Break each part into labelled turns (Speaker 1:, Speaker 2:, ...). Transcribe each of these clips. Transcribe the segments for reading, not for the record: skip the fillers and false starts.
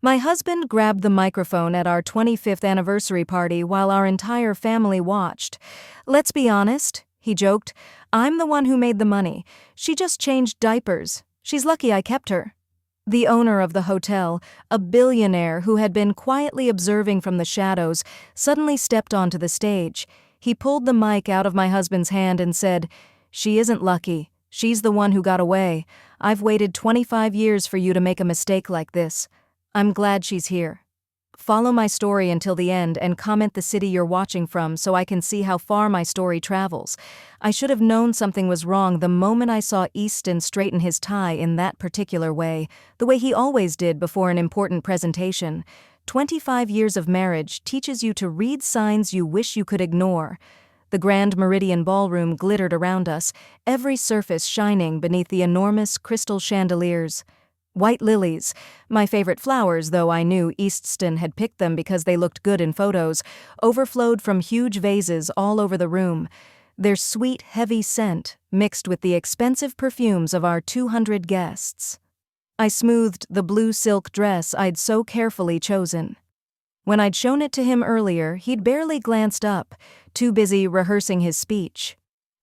Speaker 1: My husband grabbed the microphone at our 25th anniversary party while our entire family watched. "Let's be honest," he joked. "I'm the one who made the money. She just changed diapers. She's lucky I kept her." The owner of the hotel, a billionaire who had been quietly observing from the shadows, suddenly stepped onto the stage. He pulled the mic out of my husband's hand and said, "She isn't lucky. She's the one who got away. I've waited 25 years for you to make a mistake like this. I'm glad she's here." Follow my story until the end and comment the city you're watching from so I can see how far my story travels. I should have known something was wrong the moment I saw Easton straighten his tie in that particular way, the way he always did before an important presentation. 25 years of marriage teaches you to read signs you wish you could ignore. The Grand Meridian Ballroom glittered around us, every surface shining beneath the enormous crystal chandeliers. White lilies, my favorite flowers, though I knew Easton had picked them because they looked good in photos, overflowed from huge vases all over the room. Their sweet, heavy scent mixed with the expensive perfumes of our 200 guests. I smoothed the blue silk dress I'd so carefully chosen. When I'd shown it to him earlier, he'd barely glanced up, too busy rehearsing his speech.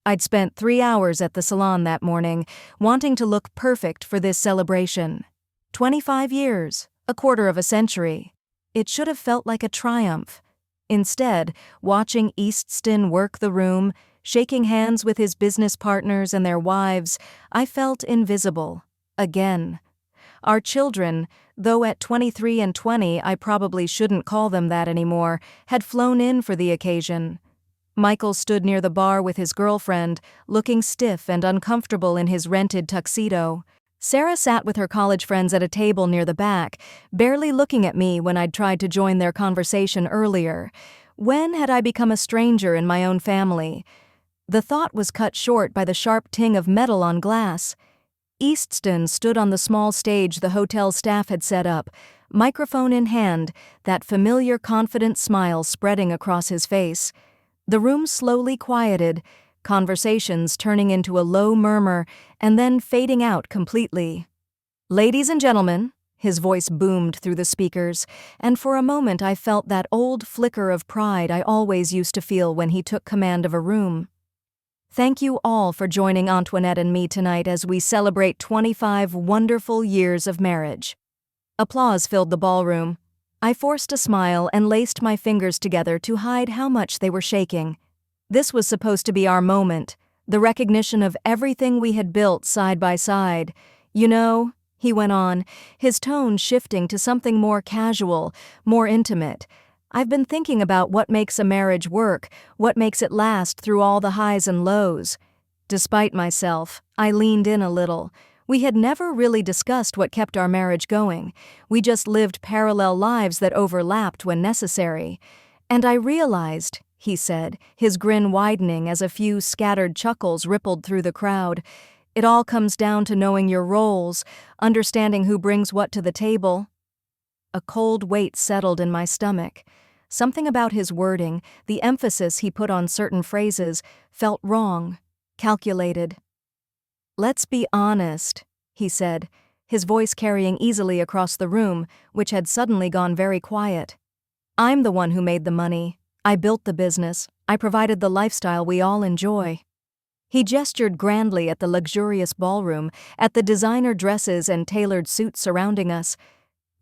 Speaker 1: I'd spent 3 hours at the salon that morning, wanting to look perfect for this celebration. 25 years, a quarter of a century. It should have felt like a triumph. Instead, watching Easton work the room, shaking hands with his business partners and their wives, I felt invisible. Again. Our children, though at 23 and 20 I probably shouldn't call them that anymore, had flown in for the occasion. Michael stood near the bar with his girlfriend, looking stiff and uncomfortable in his rented tuxedo. Sarah sat with her college friends at a table near the back, barely looking at me when I'd tried to join their conversation earlier. When had I become a stranger in my own family? The thought was cut short by the sharp ting of metal on glass. Easton stood on the small stage the hotel staff had set up, microphone in hand, that familiar confident smile spreading across his face. The room slowly quieted, conversations turning into a low murmur and then fading out completely. "Ladies and gentlemen," his voice boomed through the speakers, and for a moment I felt that old flicker of pride I always used to feel when he took command of a room. "Thank you all for joining Antoinette and me tonight as we celebrate 25 wonderful years of marriage." Applause filled the ballroom. I forced a smile and laced my fingers together to hide how much they were shaking. This was supposed to be our moment, the recognition of everything we had built side by side. "You know," he went on, his tone shifting to something more casual, more intimate, "I've been thinking about what makes a marriage work, what makes it last through all the highs and lows." Despite myself, I leaned in a little. We had never really discussed what kept our marriage going. We just lived parallel lives that overlapped when necessary. "And I realized," he said, his grin widening as a few scattered chuckles rippled through the crowd, "it all comes down to knowing your roles, understanding who brings what to the table." A cold weight settled in my stomach. Something about his wording, the emphasis he put on certain phrases, felt wrong, calculated. "Let's be honest," he said, his voice carrying easily across the room, which had suddenly gone very quiet. "I'm the one who made the money. I built the business. I provided the lifestyle we all enjoy." He gestured grandly at the luxurious ballroom, at the designer dresses and tailored suits surrounding us.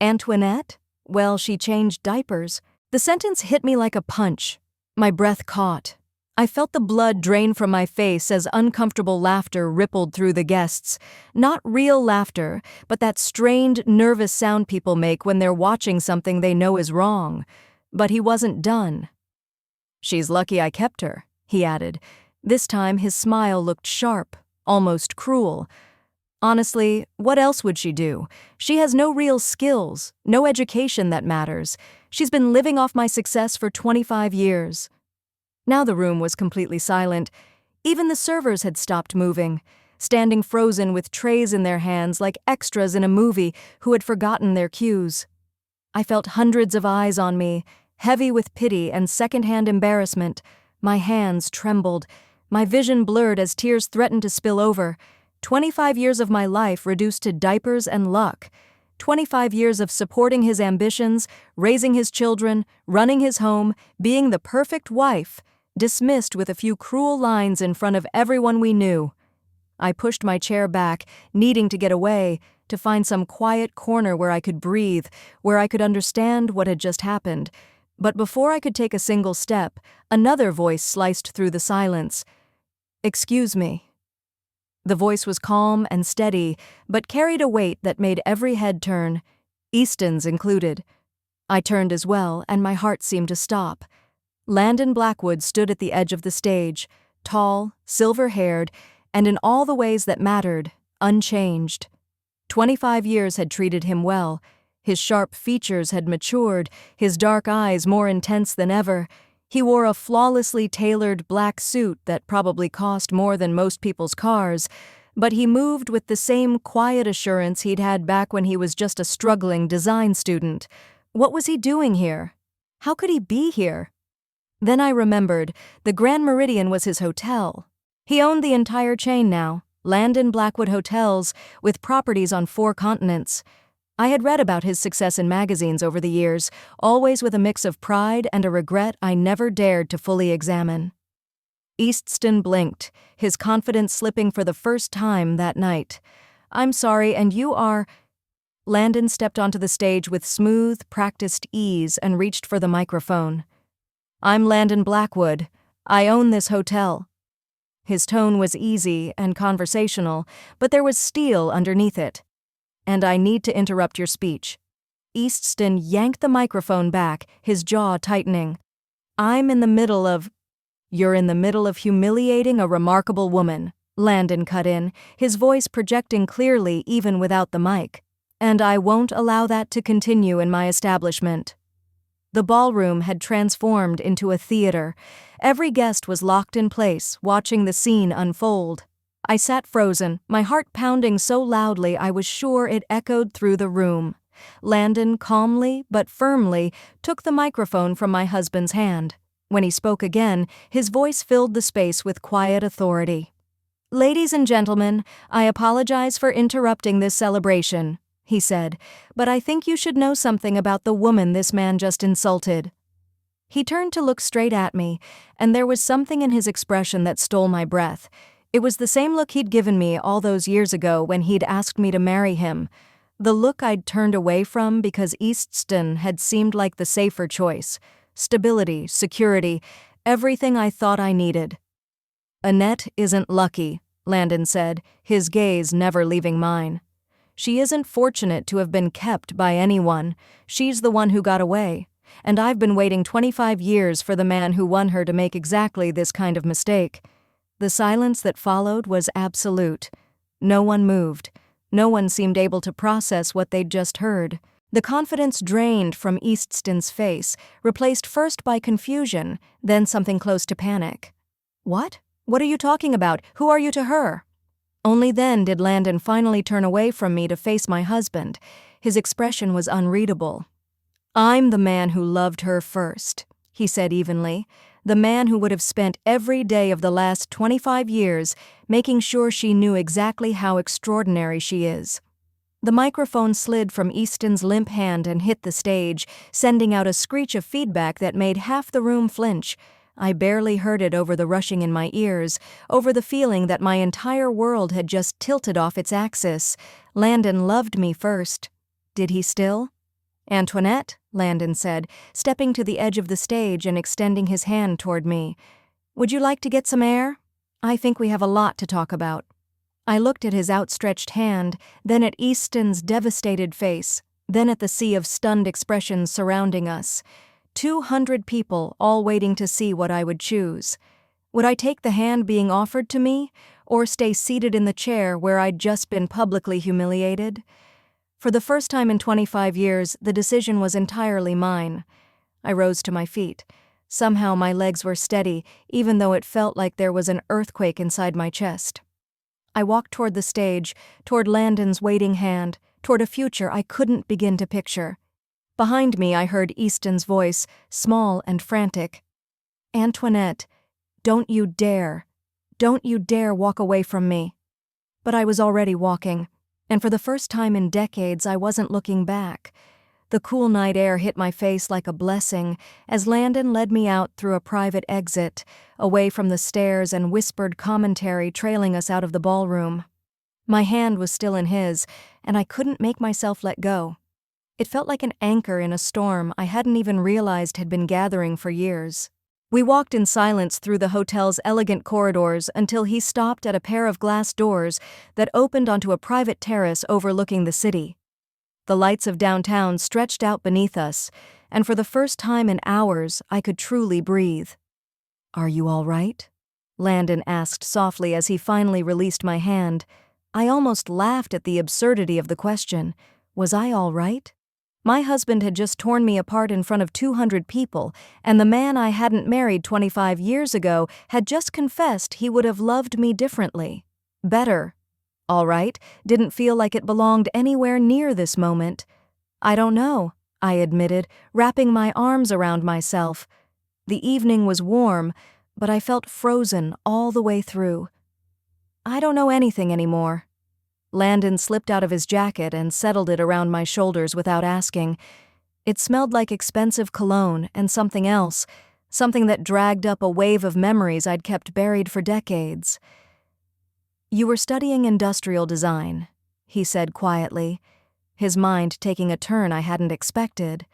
Speaker 1: "Antoinette? Well, she changed diapers." The sentence hit me like a punch. My breath caught. I felt the blood drain from my face as uncomfortable laughter rippled through the guests. Not real laughter, but that strained, nervous sound people make when they're watching something they know is wrong. But he wasn't done. "She's lucky I kept her," he added. This time his smile looked sharp, almost cruel. "Honestly, what else would she do? She has no real skills, no education that matters. She's been living off my success for 25 years. Now the room was completely silent. Even the servers had stopped moving, standing frozen with trays in their hands like extras in a movie who had forgotten their cues. I felt hundreds of eyes on me, heavy with pity and secondhand embarrassment. My hands trembled. My vision blurred as tears threatened to spill over. 25 years of my life reduced to diapers and luck. 25 years of supporting his ambitions, raising his children, running his home, being the perfect wife, dismissed with a few cruel lines in front of everyone we knew. I pushed my chair back, needing to get away, to find some quiet corner where I could breathe, where I could understand what had just happened. But before I could take a single step, another voice sliced through the silence. "Excuse me." The voice was calm and steady, but carried a weight that made every head turn, Easton's included. I turned as well, and my heart seemed to stop. Landon Blackwood stood at the edge of the stage, tall, silver-haired, and in all the ways that mattered, unchanged. 25 years had treated him well. His sharp features had matured, his dark eyes more intense than ever. He wore a flawlessly tailored black suit that probably cost more than most people's cars, but he moved with the same quiet assurance he'd had back when he was just a struggling design student. What was he doing here? How could he be here? Then I remembered, the Grand Meridian was his hotel. He owned the entire chain now, Landon Blackwood Hotels, with properties on 4 continents. I had read about his success in magazines over the years, always with a mix of pride and a regret I never dared to fully examine. Easton blinked, his confidence slipping for the first time that night. "I'm sorry, and you are—" Landon stepped onto the stage with smooth, practiced ease and reached for the microphone. "I'm Landon Blackwood. I own this hotel." His tone was easy and conversational, but there was steel underneath it. "And I need to interrupt your speech." Easton yanked the microphone back, his jaw tightening. "You're in the middle of humiliating a remarkable woman," Landon cut in, his voice projecting clearly even without the mic. "And I won't allow that to continue in my establishment." The ballroom had transformed into a theater. Every guest was locked in place, watching the scene unfold. I sat frozen, my heart pounding so loudly I was sure it echoed through the room. Landon calmly but firmly took the microphone from my husband's hand. When he spoke again, his voice filled the space with quiet authority. "Ladies and gentlemen, I apologize for interrupting this celebration," he said, "but I think you should know something about the woman this man just insulted." He turned to look straight at me, and there was something in his expression that stole my breath. It was the same look he'd given me all those years ago when he'd asked me to marry him. The look I'd turned away from because Easton had seemed like the safer choice. Stability, security, everything I thought I needed. "Annette isn't lucky," Landon said, his gaze never leaving mine. "She isn't fortunate to have been kept by anyone. She's the one who got away. And I've been waiting 25 years for the man who won her to make exactly this kind of mistake." The silence that followed was absolute. No one moved. No one seemed able to process what they'd just heard. The confidence drained from Easton's face, replaced first by confusion, then something close to panic. "What? What are you talking about? Who are you to her?" Only then did Landon finally turn away from me to face my husband. His expression was unreadable. "I'm the man who loved her first," he said evenly. "The man who would have spent every day of the last 25 years making sure she knew exactly how extraordinary she is." The microphone slid from Easton's limp hand and hit the stage, sending out a screech of feedback that made half the room flinch. I barely heard it over the rushing in my ears, over the feeling that my entire world had just tilted off its axis. Landon loved me first. Did he still? "Antoinette," Landon said, stepping to the edge of the stage and extending his hand toward me. "Would you like to get some air? I think we have a lot to talk about." I looked at his outstretched hand, then at Easton's devastated face, then at the sea of stunned expressions surrounding us. 200 people all waiting to see what I would choose. Would I take the hand being offered to me, or stay seated in the chair where I'd just been publicly humiliated? For the first time in 25 years, the decision was entirely mine. I rose to my feet. Somehow my legs were steady, even though it felt like there was an earthquake inside my chest. I walked toward the stage, toward Landon's waiting hand, toward a future I couldn't begin to picture. Behind me I heard Easton's voice, small and frantic. "Antoinette, don't you dare walk away from me." But I was already walking. And for the first time in decades, I wasn't looking back. The cool night air hit my face like a blessing as Landon led me out through a private exit, away from the stairs and whispered commentary trailing us out of the ballroom. My hand was still in his, and I couldn't make myself let go. It felt like an anchor in a storm I hadn't even realized had been gathering for years. We walked in silence through the hotel's elegant corridors until he stopped at a pair of glass doors that opened onto a private terrace overlooking the city. The lights of downtown stretched out beneath us, and for the first time in hours, I could truly breathe. "Are you all right?" Landon asked softly as he finally released my hand. I almost laughed at the absurdity of the question. Was I all right? My husband had just torn me apart in front of 200 people, and the man I hadn't married 25 years ago had just confessed he would have loved me differently. Better. All right, didn't feel like it belonged anywhere near this moment. "I don't know," I admitted, wrapping my arms around myself. The evening was warm, but I felt frozen all the way through. "I don't know anything anymore." Landon slipped out of his jacket and settled it around my shoulders without asking. It smelled like expensive cologne and something else, something that dragged up a wave of memories I'd kept buried for decades. "You were studying industrial design," he said quietly, his mind taking a turn I hadn't expected.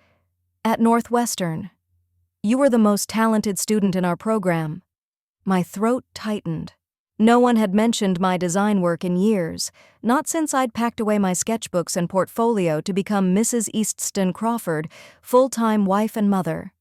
Speaker 1: "At Northwestern. You were the most talented student in our program." My throat tightened. No one had mentioned my design work in years, not since I'd packed away my sketchbooks and portfolio to become Mrs. Eastston Crawford, full-time wife and mother.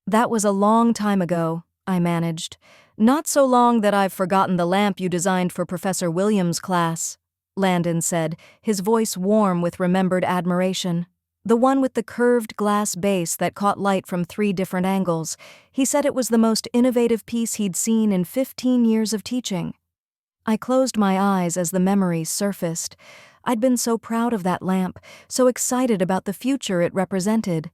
Speaker 1: "That was a long time ago," I managed. "Not so long that I've forgotten the lamp you designed for Professor Williams' class," Landon said, his voice warm with remembered admiration. "The one with the curved glass base that caught light from 3 different angles. He said it was the most innovative piece he'd seen in 15 years of teaching." I closed my eyes as the memories surfaced. I'd been so proud of that lamp, so excited about the future it represented.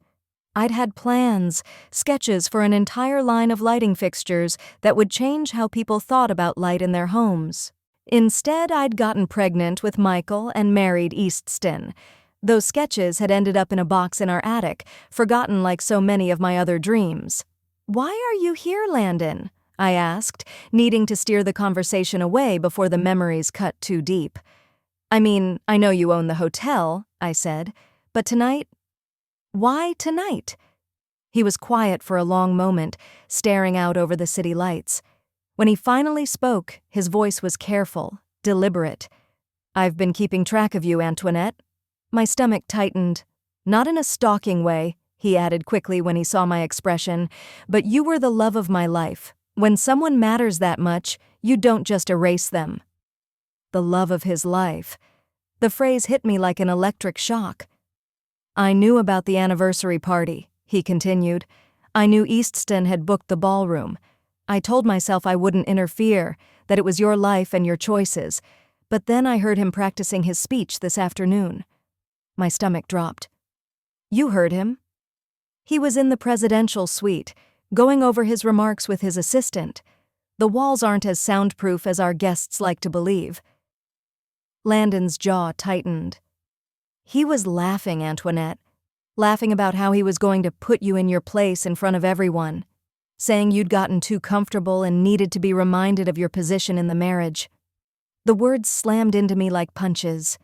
Speaker 1: I'd had plans, sketches for an entire line of lighting fixtures that would change how people thought about light in their homes. Instead, I'd gotten pregnant with Michael and married Eastston. Those sketches had ended up in a box in our attic, forgotten like so many of my other dreams. "Why are you here, Landon?" I asked, needing to steer the conversation away before the memories cut too deep. "I mean, I know you own the hotel," I said, "but tonight—" "Why tonight?" He was quiet for a long moment, staring out over the city lights. When he finally spoke, his voice was careful, deliberate. "I've been keeping track of you, Antoinette." My stomach tightened. "Not in a stalking way," he added quickly when he saw my expression, "but you were the love of my life. When someone matters that much, you don't just erase them." The love of his life. The phrase hit me like an electric shock. "I knew about the anniversary party," he continued. "I knew Eastston had booked the ballroom. I told myself I wouldn't interfere, that it was your life and your choices. But then I heard him practicing his speech this afternoon." My stomach dropped. "You heard him?" "He was in the presidential suite, going over his remarks with his assistant. The walls aren't as soundproof as our guests like to believe." Landon's jaw tightened. "He was laughing, Antoinette. Laughing about how he was going to put you in your place in front of everyone. Saying you'd gotten too comfortable and needed to be reminded of your position in the marriage." The words slammed into me like punches.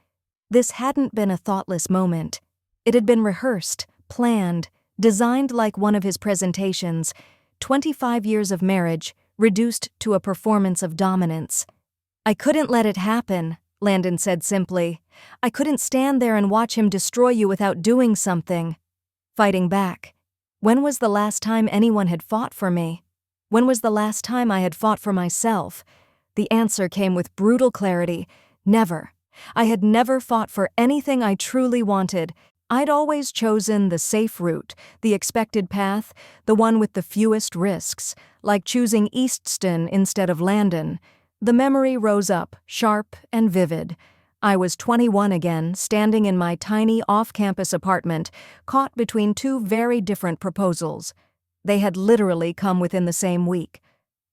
Speaker 1: This hadn't been a thoughtless moment. It had been rehearsed, planned, designed like one of his presentations. 25 years of marriage, reduced to a performance of dominance. "I couldn't let it happen," Landon said simply. "I couldn't stand there and watch him destroy you without doing something." Fighting back. When was the last time anyone had fought for me? When was the last time I had fought for myself? The answer came with brutal clarity. Never. I had never fought for anything I truly wanted. I'd always chosen the safe route, the expected path, the one with the fewest risks, like choosing Eastston instead of Landon. The memory rose up, sharp and vivid. I was 21 again, standing in my tiny off-campus apartment, caught between 2 very different proposals. They had literally come within the same week.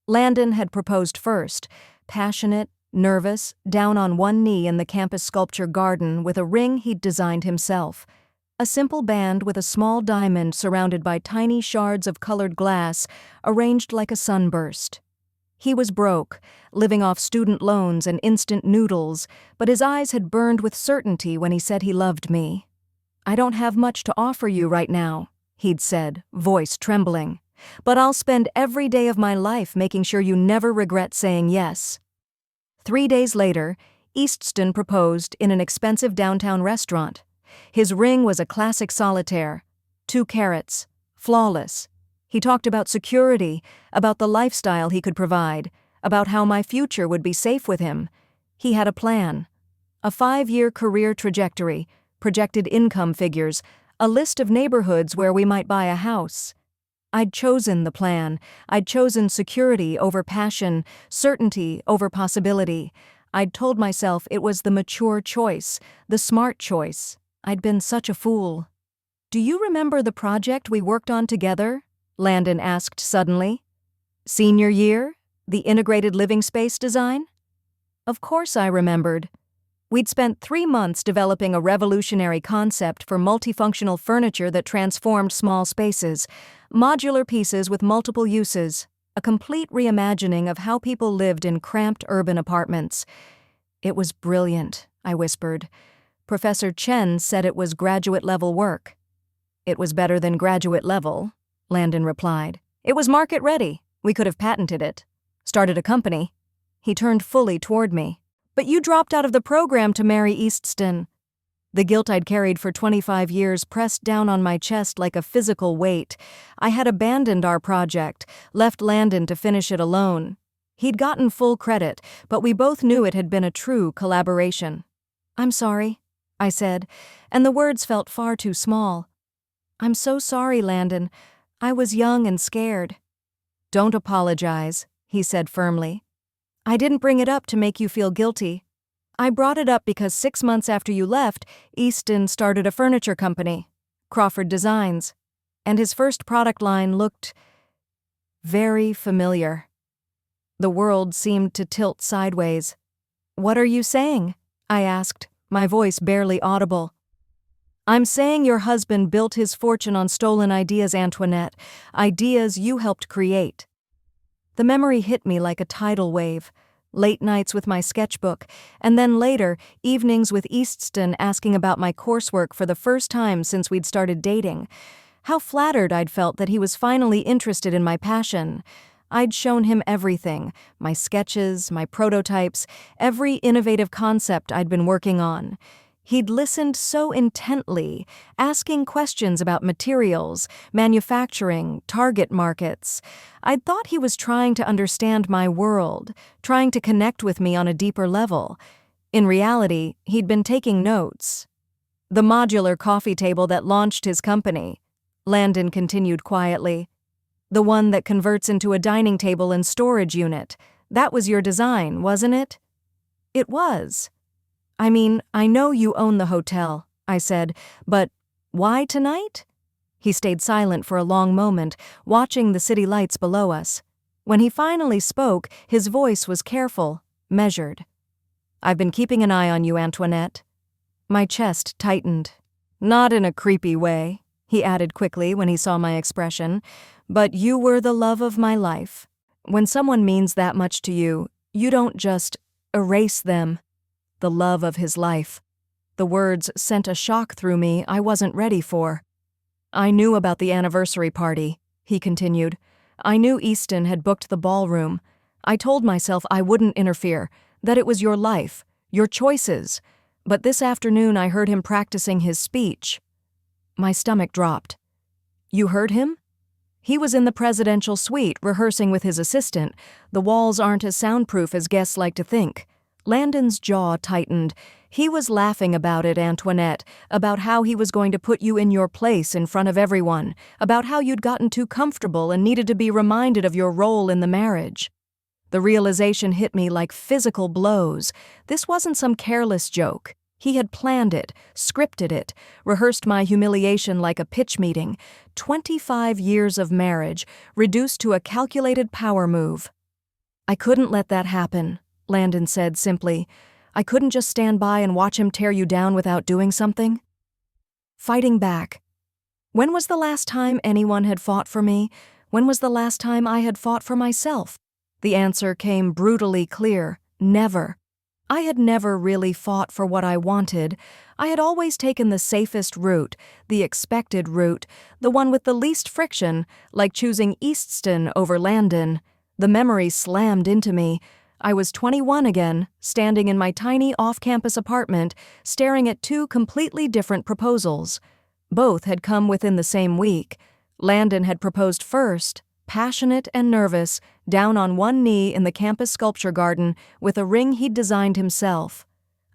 Speaker 1: Landon had proposed first, passionate, nervous, down on one knee in the campus sculpture garden with a ring he'd designed himself. A simple band with a small diamond surrounded by tiny shards of colored glass, arranged like a sunburst. He was broke, living off student loans and instant noodles, but his eyes had burned with certainty when he said he loved me. "I don't have much to offer you right now," he'd said, voice trembling. "But I'll spend every day of my life making sure you never regret saying yes." 3 days later, Easton proposed in an expensive downtown restaurant. His ring was a classic solitaire, 2 carats, flawless. He talked about security, about the lifestyle he could provide, about how my future would be safe with him. He had a plan. A 5-year career trajectory, projected income figures, a list of neighborhoods where we might buy a house. I'd chosen the plan. I'd chosen security over passion, certainty over possibility. I'd told myself it was the mature choice, the smart choice. I'd been such a fool. "Do you remember the project we worked on together?" Landon asked suddenly. "Senior year? The integrated living space design?" Of course I remembered. We'd spent 3 months developing a revolutionary concept for multifunctional furniture that transformed small spaces, modular pieces with multiple uses, a complete reimagining of how people lived in cramped urban apartments. "It was brilliant," I whispered. "Professor Chen said it was graduate-level work." "It was better than graduate-level," Landon replied. "It was market-ready. We could have patented it. Started a company." He turned fully toward me. "But you dropped out of the program to marry Easton." The guilt I'd carried for 25 years pressed down on my chest like a physical weight. I had abandoned our project, left Landon to finish it alone. He'd gotten full credit, but we both knew it had been a true collaboration. "I'm sorry," I said, and the words felt far too small. "I'm so sorry, Landon. I was young and scared." "Don't apologize," he said firmly. "I didn't bring it up to make you feel guilty. I brought it up because 6 months after you left, Easton started a furniture company, Crawford Designs, and his first product line looked very familiar." The world seemed to tilt sideways. "What are you saying?" I asked, my voice barely audible. "I'm saying your husband built his fortune on stolen ideas, Antoinette, ideas you helped create." The memory hit me like a tidal wave. Late nights with my sketchbook, and then later, evenings with Easton asking about my coursework for the first time since we'd started dating. How flattered I'd felt that he was finally interested in my passion. I'd shown him everything, my sketches, my prototypes, every innovative concept I'd been working on. He'd listened so intently, asking questions about materials, manufacturing, target markets. I'd thought he was trying to understand my world, trying to connect with me on a deeper level. In reality, he'd been taking notes. "The modular coffee table that launched his company," Landon continued quietly. "The one that converts into a dining table and storage unit. That was your design, wasn't it?" "It was." "I mean, I know you own the hotel," I said, "but why tonight?" He stayed silent for a long moment, watching the city lights below us. When he finally spoke, his voice was careful, measured. "I've been keeping an eye on you, Antoinette." My chest tightened. "Not in a creepy way," he added quickly when he saw my expression, "but you were the love of my life. When someone means that much to you, you don't just erase them." The love of his life. The words sent a shock through me I wasn't ready for. "I knew about the anniversary party," he continued. "I knew Easton had booked the ballroom. I told myself I wouldn't interfere, that it was your life, your choices. But this afternoon I heard him practicing his speech." My stomach dropped. "You heard him?" "He was in the presidential suite rehearsing with his assistant. The walls aren't as soundproof as guests like to think." Landon's jaw tightened. "He was laughing about it, Antoinette, about how he was going to put you in your place in front of everyone, about how you'd gotten too comfortable and needed to be reminded of your role in the marriage." The realization hit me like physical blows. This wasn't some careless joke. He had planned it, scripted it, rehearsed my humiliation like a pitch meeting. 25 years of marriage, reduced to a calculated power move. "I couldn't let that happen," Landon said simply. I couldn't just stand by and watch him tear you down without doing something. Fighting back. When was the last time anyone had fought for me? When was the last time I had fought for myself? The answer came brutally clear. Never. I had never really fought for what I wanted. I had always taken the safest route, the expected route, the one with the least friction, like choosing Eastston over Landon. The memory slammed into me. I was 21 again, standing in my tiny off-campus apartment, staring at two completely different proposals. Both had come within the same week. Landon had proposed first, passionate and nervous, down on one knee in the campus sculpture garden with a ring he'd designed himself.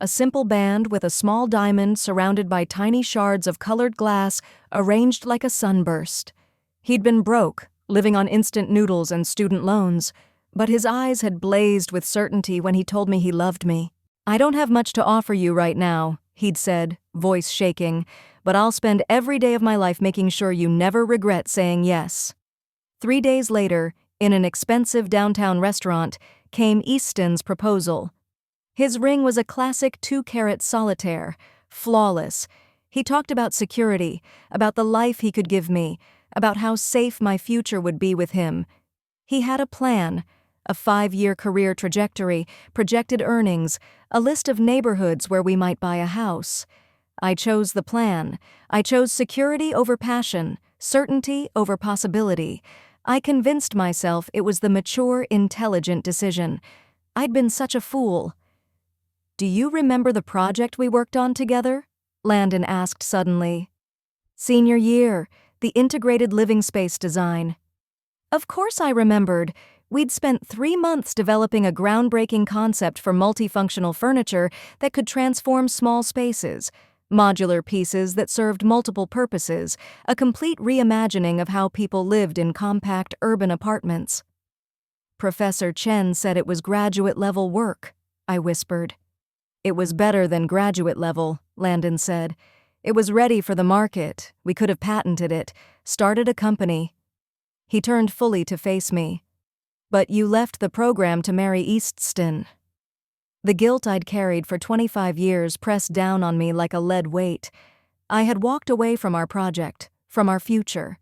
Speaker 1: A simple band with a small diamond surrounded by tiny shards of colored glass arranged like a sunburst. He'd been broke, living on instant noodles and student loans, but his eyes had blazed with certainty when he told me he loved me. I don't have much to offer you right now, he'd said, voice shaking, but I'll spend every day of my life making sure you never regret saying yes. 3 days later, in an expensive downtown restaurant, came Easton's proposal. His ring was a classic 2-carat solitaire, flawless. He talked about security, about the life he could give me, about how safe my future would be with him. He had a plan, a 5-year career trajectory, projected earnings, a list of neighborhoods where we might buy a house. I chose the plan. I chose security over passion, certainty over possibility. I convinced myself it was the mature, intelligent decision. I'd been such a fool. Do you remember the project we worked on together? Landon asked suddenly. Senior year, the integrated living space design. Of course I remembered. We'd spent 3 months developing a groundbreaking concept for multifunctional furniture that could transform small spaces, modular pieces that served multiple purposes, a complete reimagining of how people lived in compact urban apartments. Professor Chen said it was graduate-level work, I whispered. It was better than graduate level, Landon said. It was ready for the market. We could have patented it, started a company. He turned fully to face me. But you left the program to marry Eastston. The guilt I'd carried for 25 years pressed down on me like a lead weight. I had walked away from our project, from our future.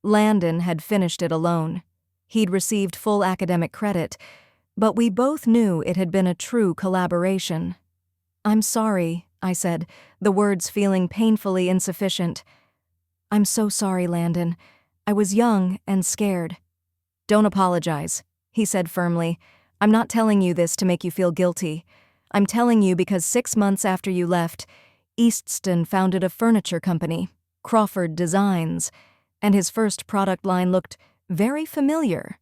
Speaker 1: Landon had finished it alone. He'd received full academic credit, but we both knew it had been a true collaboration. I'm sorry, I said, the words feeling painfully insufficient. I'm so sorry, Landon. I was young and scared. Don't apologize, he said firmly. I'm not telling you this to make you feel guilty. I'm telling you because 6 months after you left, Eastston founded a furniture company, Crawford Designs, and his first product line looked very familiar.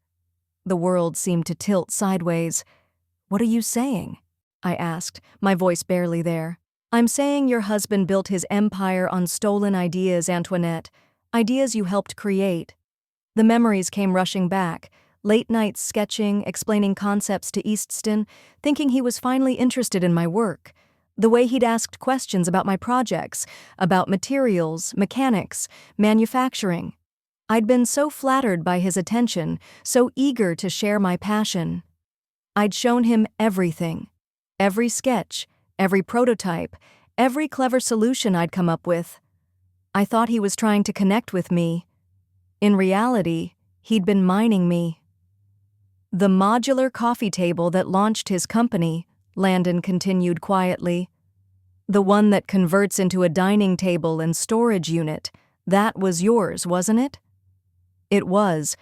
Speaker 1: The world seemed to tilt sideways. What are you saying? I asked, my voice barely there. I'm saying your husband built his empire on stolen ideas, Antoinette, ideas you helped create. The memories came rushing back, late nights sketching, explaining concepts to Eastston, thinking he was finally interested in my work. The way he'd asked questions about my projects, about materials, mechanics, manufacturing. I'd been so flattered by his attention, so eager to share my passion. I'd shown him everything. Every sketch, every prototype, every clever solution I'd come up with. I thought he was trying to connect with me. In reality, he'd been mining me. The modular coffee table that launched his company, Landon continued quietly. The one that converts into a dining table and storage unit, that was yours, wasn't it? It was.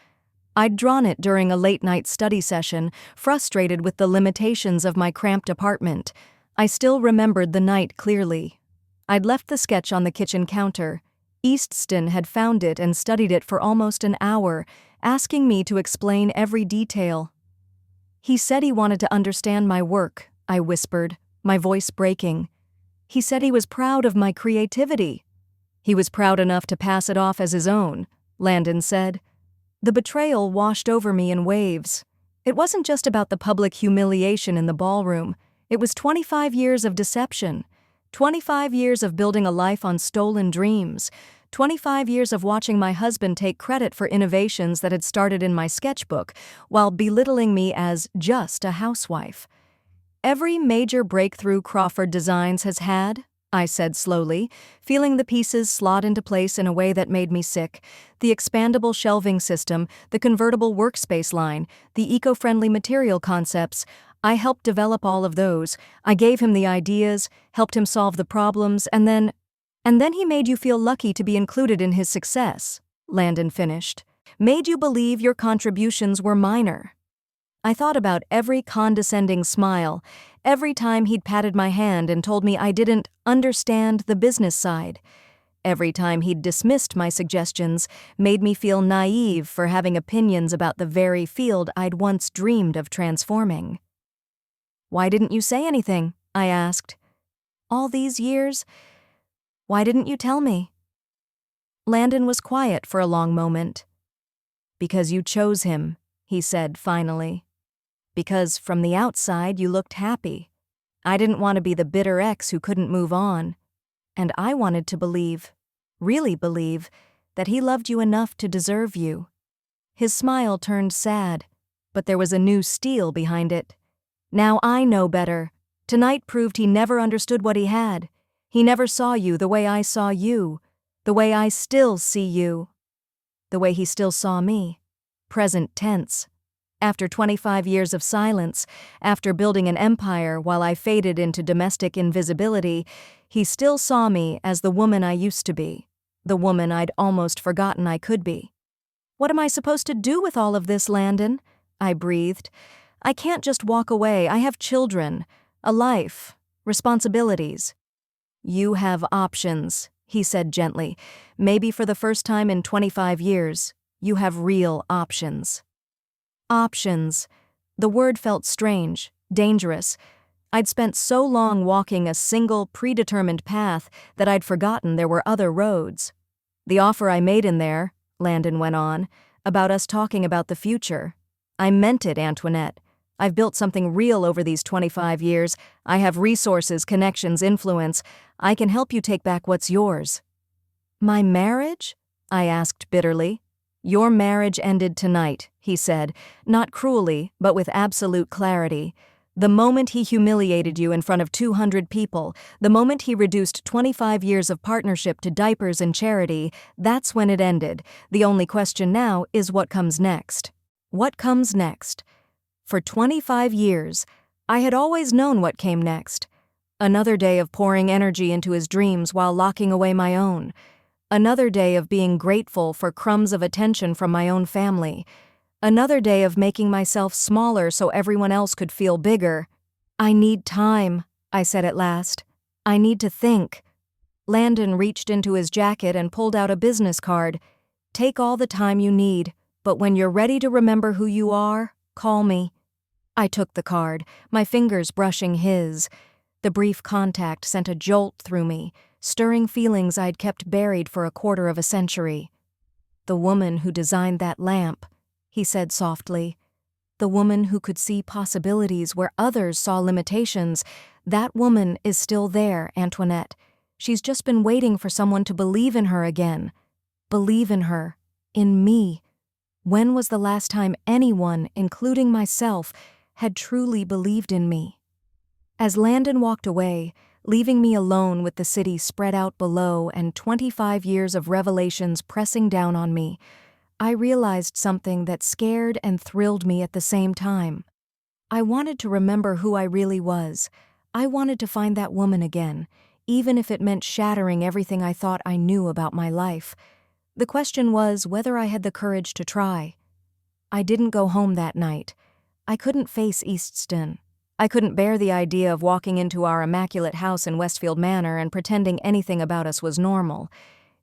Speaker 1: I'd drawn it during a late-night study session, frustrated with the limitations of my cramped apartment. I still remembered the night clearly. I'd left the sketch on the kitchen counter. Eastston had found it and studied it for almost an hour, asking me to explain every detail. He said he wanted to understand my work, I whispered, my voice breaking. He said he was proud of my creativity. He was proud enough to pass it off as his own, Landon said. The betrayal washed over me in waves. It wasn't just about the public humiliation in the ballroom. It was 25 years of deception. 25 years of building a life on stolen dreams, 25 years of watching my husband take credit for innovations that had started in my sketchbook while belittling me as just a housewife. Every major breakthrough Crawford Designs has had, I said slowly, feeling the pieces slot into place in a way that made me sick. The expandable shelving system, the convertible workspace line, the eco-friendly material concepts. I helped develop all of those. I gave him the ideas, helped him solve the problems, and then he made you feel lucky to be included in his success, Landon finished. Made you believe your contributions were minor. I thought about every condescending smile, every time he'd patted my hand and told me I didn't understand the business side. Every time he'd dismissed my suggestions, made me feel naive for having opinions about the very field I'd once dreamed of transforming. "Why didn't you say anything?" I asked. "All these years? Why didn't you tell me?" Landon was quiet for a long moment. "Because you chose him," he said finally. "Because from the outside you looked happy. I didn't want to be the bitter ex who couldn't move on. And I wanted to believe, really believe, that he loved you enough to deserve you." His smile turned sad, but there was a new steel behind it. "Now I know better. Tonight proved he never understood what he had. He never saw you the way I saw you, the way I still see you, the way he still saw me. Present tense. After 25 years of silence, after building an empire while I faded into domestic invisibility, he still saw me as the woman I used to be, the woman I'd almost forgotten I could be." "What am I supposed to do with all of this, Landon?" I breathed. "I can't just walk away. I have children, a life, responsibilities." "You have options," he said gently. "Maybe for the first time in 25 years, you have real options." Options. The word felt strange, dangerous. I'd spent so long walking a single, predetermined path that I'd forgotten there were other roads. "The offer I made in there," Landon went on, "about us talking about the future. I meant it, Antoinette. I've built something real over these 25 years. I have resources, connections, influence. I can help you take back what's yours." "My marriage?" I asked bitterly. "Your marriage ended tonight," he said, not cruelly, but with absolute clarity. "The moment he humiliated you in front of 200 people, the moment he reduced 25 years of partnership to diapers and charity, that's when it ended. The only question now is what comes next." What comes next? For 25 years, I had always known what came next. Another day of pouring energy into his dreams while locking away my own. Another day of being grateful for crumbs of attention from my own family. Another day of making myself smaller so everyone else could feel bigger. "I need time," I said at last. "I need to think." Landon reached into his jacket and pulled out a business card. "Take all the time you need, but when you're ready to remember who you are, call me." I took the card, my fingers brushing his. The brief contact sent a jolt through me, stirring feelings I'd kept buried for a quarter of a century. "The woman who designed that lamp," he said softly. "The woman who could see possibilities where others saw limitations. That woman is still there, Antoinette. She's just been waiting for someone to believe in her again. Believe in her. In me. When was the last time anyone, including myself, had truly believed in me?" As Landon walked away, leaving me alone with the city spread out below and 25 years of revelations pressing down on me, I realized something that scared and thrilled me at the same time. I wanted to remember who I really was. I wanted to find that woman again, even if it meant shattering everything I thought I knew about my life. The question was whether I had the courage to try. I didn't go home that night. I couldn't face Eastston. I couldn't bear the idea of walking into our immaculate house in Westfield Manor and pretending anything about us was normal.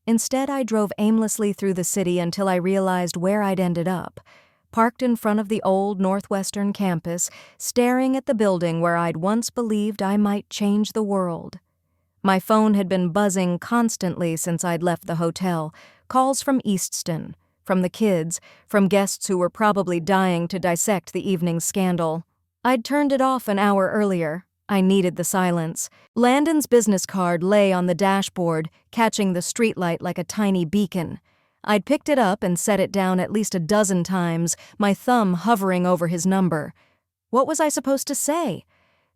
Speaker 1: Instead, I drove aimlessly through the city until I realized where I'd ended up, parked in front of the old Northwestern campus, staring at the building where I'd once believed I might change the world. My phone had been buzzing constantly since I'd left the hotel, calls from Eastston, from the kids, from guests who were probably dying to dissect the evening's scandal. I'd turned it off an hour earlier. I needed the silence. Landon's business card lay on the dashboard, catching the streetlight like a tiny beacon. I'd picked it up and set it down at least a dozen times, my thumb hovering over his number. What was I supposed to say?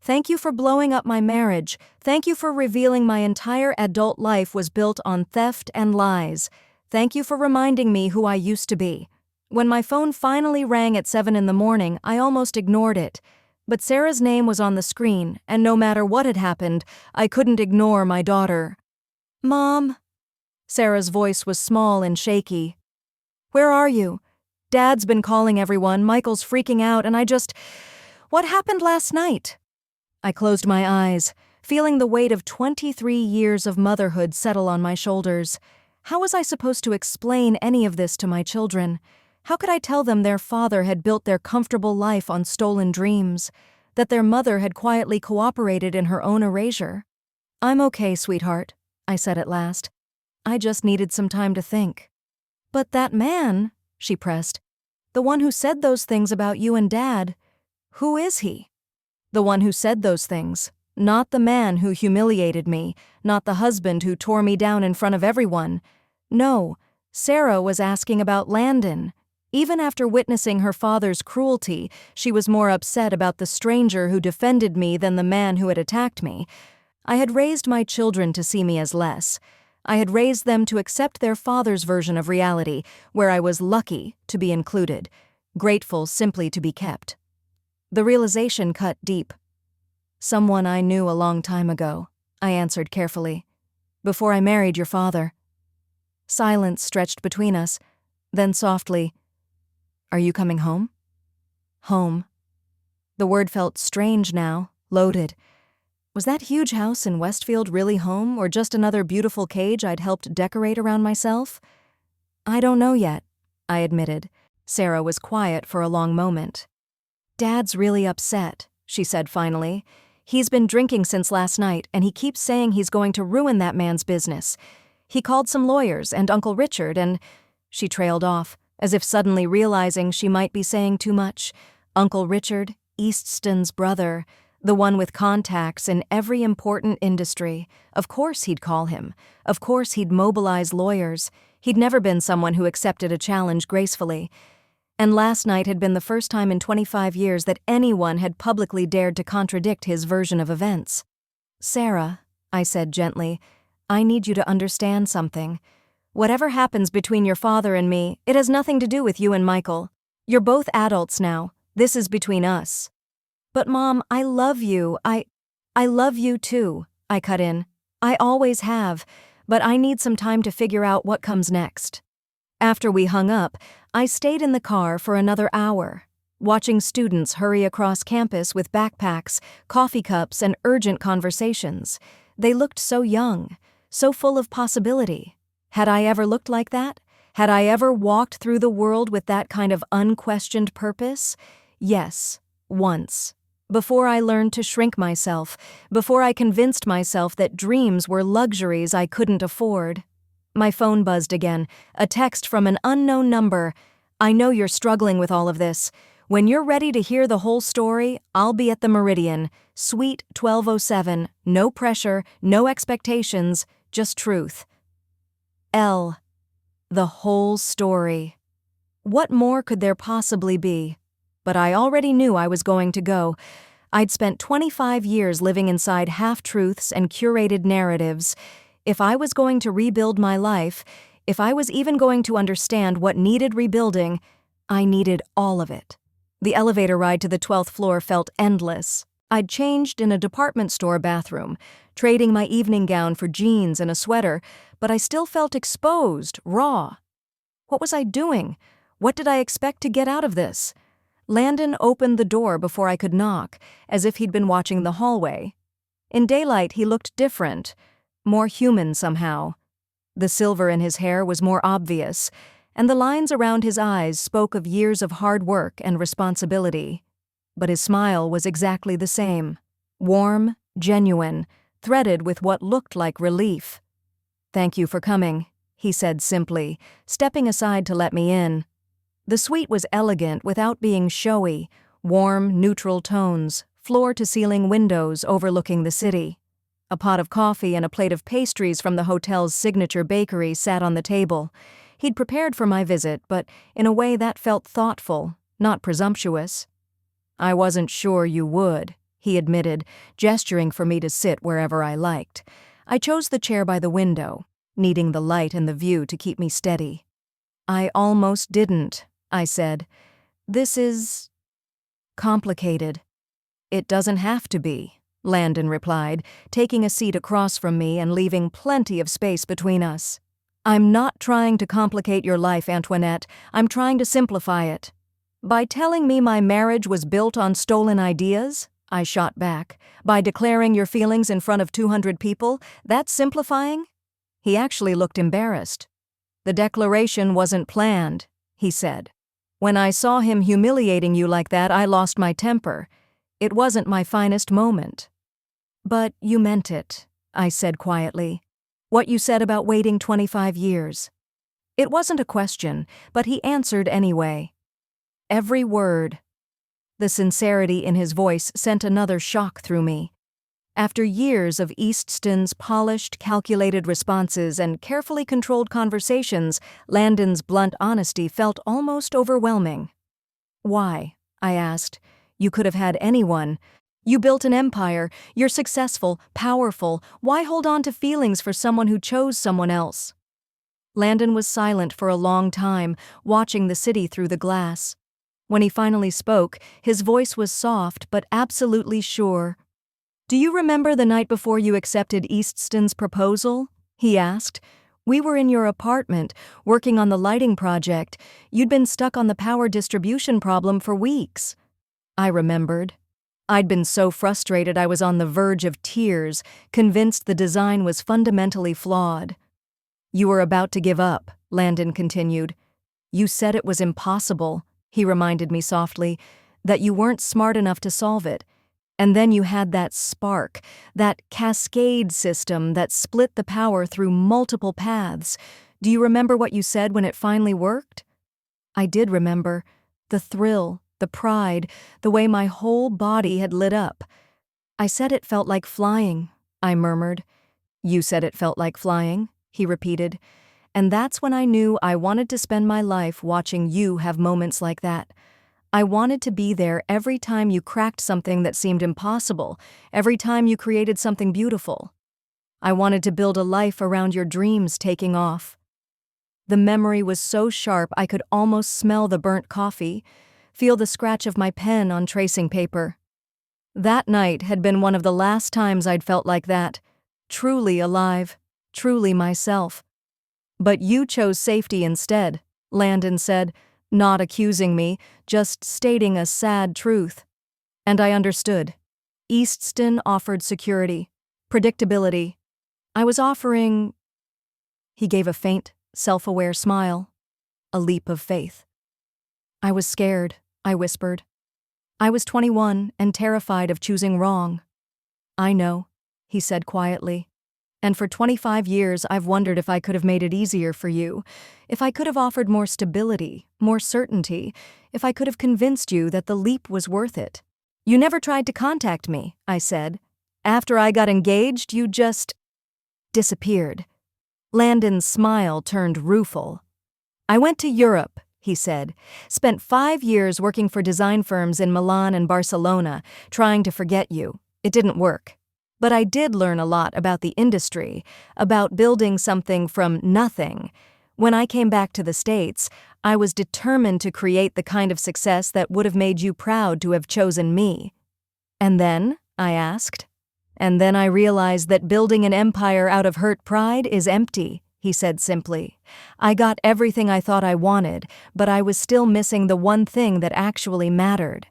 Speaker 1: Thank you for blowing up my marriage. Thank you for revealing my entire adult life was built on theft and lies. Thank you for reminding me who I used to be. When my phone finally rang at 7 in the morning, I almost ignored it. But Sarah's name was on the screen, and no matter what had happened, I couldn't ignore my daughter. Mom? Sarah's voice was small and shaky. Where are you? Dad's been calling everyone, Michael's freaking out, and What happened last night? I closed my eyes, feeling the weight of 23 years of motherhood settle on my shoulders. How was I supposed to explain any of this to my children? How could I tell them their father had built their comfortable life on stolen dreams, that their mother had quietly cooperated in her own erasure? I'm okay, sweetheart, I said at last. I just needed some time to think. But that man, she pressed, the one who said those things about you and Dad, who is he? The one who said those things, not the man who humiliated me, not the husband who tore me down in front of everyone. No, Sarah was asking about Landon. Even after witnessing her father's cruelty, she was more upset about the stranger who defended me than the man who had attacked me. I had raised my children to see me as less. I had raised them to accept their father's version of reality, where I was lucky to be included, grateful simply to be kept. The realization cut deep. Someone I knew a long time ago, I answered carefully. Before I married your father. Silence stretched between us, then softly, Are you coming home? Home. The word felt strange now, loaded. Was that huge house in Westfield really home, or just another beautiful cage I'd helped decorate around myself? I don't know yet, I admitted. Sarah was quiet for a long moment. Dad's really upset, she said finally. He's been drinking since last night, and he keeps saying he's going to ruin that man's business. He called some lawyers and Uncle Richard and... She trailed off, as if suddenly realizing she might be saying too much. Uncle Richard, Easton's brother, the one with contacts in every important industry. Of course he'd call him. Of course he'd mobilize lawyers. He'd never been someone who accepted a challenge gracefully. And last night had been the first time in 25 years that anyone had publicly dared to contradict his version of events. Sarah, I said gently, I need you to understand something. Whatever happens between your father and me, it has nothing to do with you and Michael. You're both adults now. This is between us. But Mom, I love you. I love you too, I cut in. I always have, but I need some time to figure out what comes next. After we hung up, I stayed in the car for another hour, watching students hurry across campus with backpacks, coffee cups, and urgent conversations. They looked so young, so full of possibility. Had I ever looked like that? Had I ever walked through the world with that kind of unquestioned purpose? Yes, once. Before I learned to shrink myself, before I convinced myself that dreams were luxuries I couldn't afford. My phone buzzed again, a text from an unknown number. I know you're struggling with all of this. When you're ready to hear the whole story, I'll be at the Meridian, Suite 1207, no pressure, no expectations, just truth. L. The whole story. What more could there possibly be? But I already knew I was going to go. I'd spent 25 years living inside half-truths and curated narratives. If I was going to rebuild my life, if I was even going to understand what needed rebuilding, I needed all of it. The elevator ride to the 12th floor felt endless. I'd changed in a department store bathroom, trading my evening gown for jeans and a sweater, but I still felt exposed, raw. What was I doing? What did I expect to get out of this? Landon opened the door before I could knock, as if he'd been watching the hallway. In daylight, he looked different, more human somehow. The silver in his hair was more obvious, and the lines around his eyes spoke of years of hard work and responsibility. But his smile was exactly the same, warm, genuine, threaded with what looked like relief. "Thank you for coming," he said simply, stepping aside to let me in. The suite was elegant without being showy, warm, neutral tones, floor-to-ceiling windows overlooking the city. A pot of coffee and a plate of pastries from the hotel's signature bakery sat on the table. He'd prepared for my visit, but in a way that felt thoughtful, not presumptuous. "I wasn't sure you would," he admitted, gesturing for me to sit wherever I liked. I chose the chair by the window, needing the light and the view to keep me steady. I almost didn't, I said. This is complicated. It doesn't have to be, Landon replied, taking a seat across from me and leaving plenty of space between us. I'm not trying to complicate your life, Antoinette. I'm trying to simplify it. By telling me my marriage was built on stolen ideas, I shot back. By declaring your feelings in front of 200 people, that's simplifying? He actually looked embarrassed. The declaration wasn't planned, he said. When I saw him humiliating you like that, I lost my temper. It wasn't my finest moment. But you meant it, I said quietly. What you said about waiting 25 years. It wasn't a question, but he answered anyway. Every word. The sincerity in his voice sent another shock through me. After years of Eastston's polished, calculated responses and carefully controlled conversations, Landon's blunt honesty felt almost overwhelming. Why? I asked. You could have had anyone. You built an empire. You're successful, powerful. Why hold on to feelings for someone who chose someone else? Landon was silent for a long time, watching the city through the glass. When he finally spoke, his voice was soft but absolutely sure. Do you remember the night before you accepted Eastston's proposal? He asked. We were in your apartment, working on the lighting project. You'd been stuck on the power distribution problem for weeks. I remembered. I'd been so frustrated I was on the verge of tears, convinced the design was fundamentally flawed. You were about to give up, Landon continued. You said it was impossible, he reminded me softly, that you weren't smart enough to solve it. And then you had that spark, that cascade system that split the power through multiple paths. Do you remember what you said when it finally worked? I did remember. The thrill, the pride, the way my whole body had lit up. I said it felt like flying, I murmured. You said it felt like flying, he repeated. And that's when I knew I wanted to spend my life watching you have moments like that. I wanted to be there every time you cracked something that seemed impossible, every time you created something beautiful. I wanted to build a life around your dreams taking off. The memory was so sharp I could almost smell the burnt coffee, feel the scratch of my pen on tracing paper. That night had been one of the last times I'd felt like that, truly alive, truly myself. But you chose safety instead, Landon said, not accusing me, just stating a sad truth. And I understood. Eastston offered security, predictability. I was offering... He gave a faint, self-aware smile, a leap of faith. I was scared, I whispered. I was 21 and terrified of choosing wrong. I know, he said quietly. And for 25 years I've wondered if I could have made it easier for you, if I could have offered more stability, more certainty, if I could have convinced you that the leap was worth it. You never tried to contact me, I said. After I got engaged, you just disappeared. Landon's smile turned rueful. I went to Europe, he said, spent 5 years working for design firms in Milan and Barcelona, trying to forget you. It didn't work. But I did learn a lot about the industry, about building something from nothing. When I came back to the States, I was determined to create the kind of success that would have made you proud to have chosen me. And then, I asked. And then I realized that building an empire out of hurt pride is empty, he said simply. I got everything I thought I wanted, but I was still missing the one thing that actually mattered.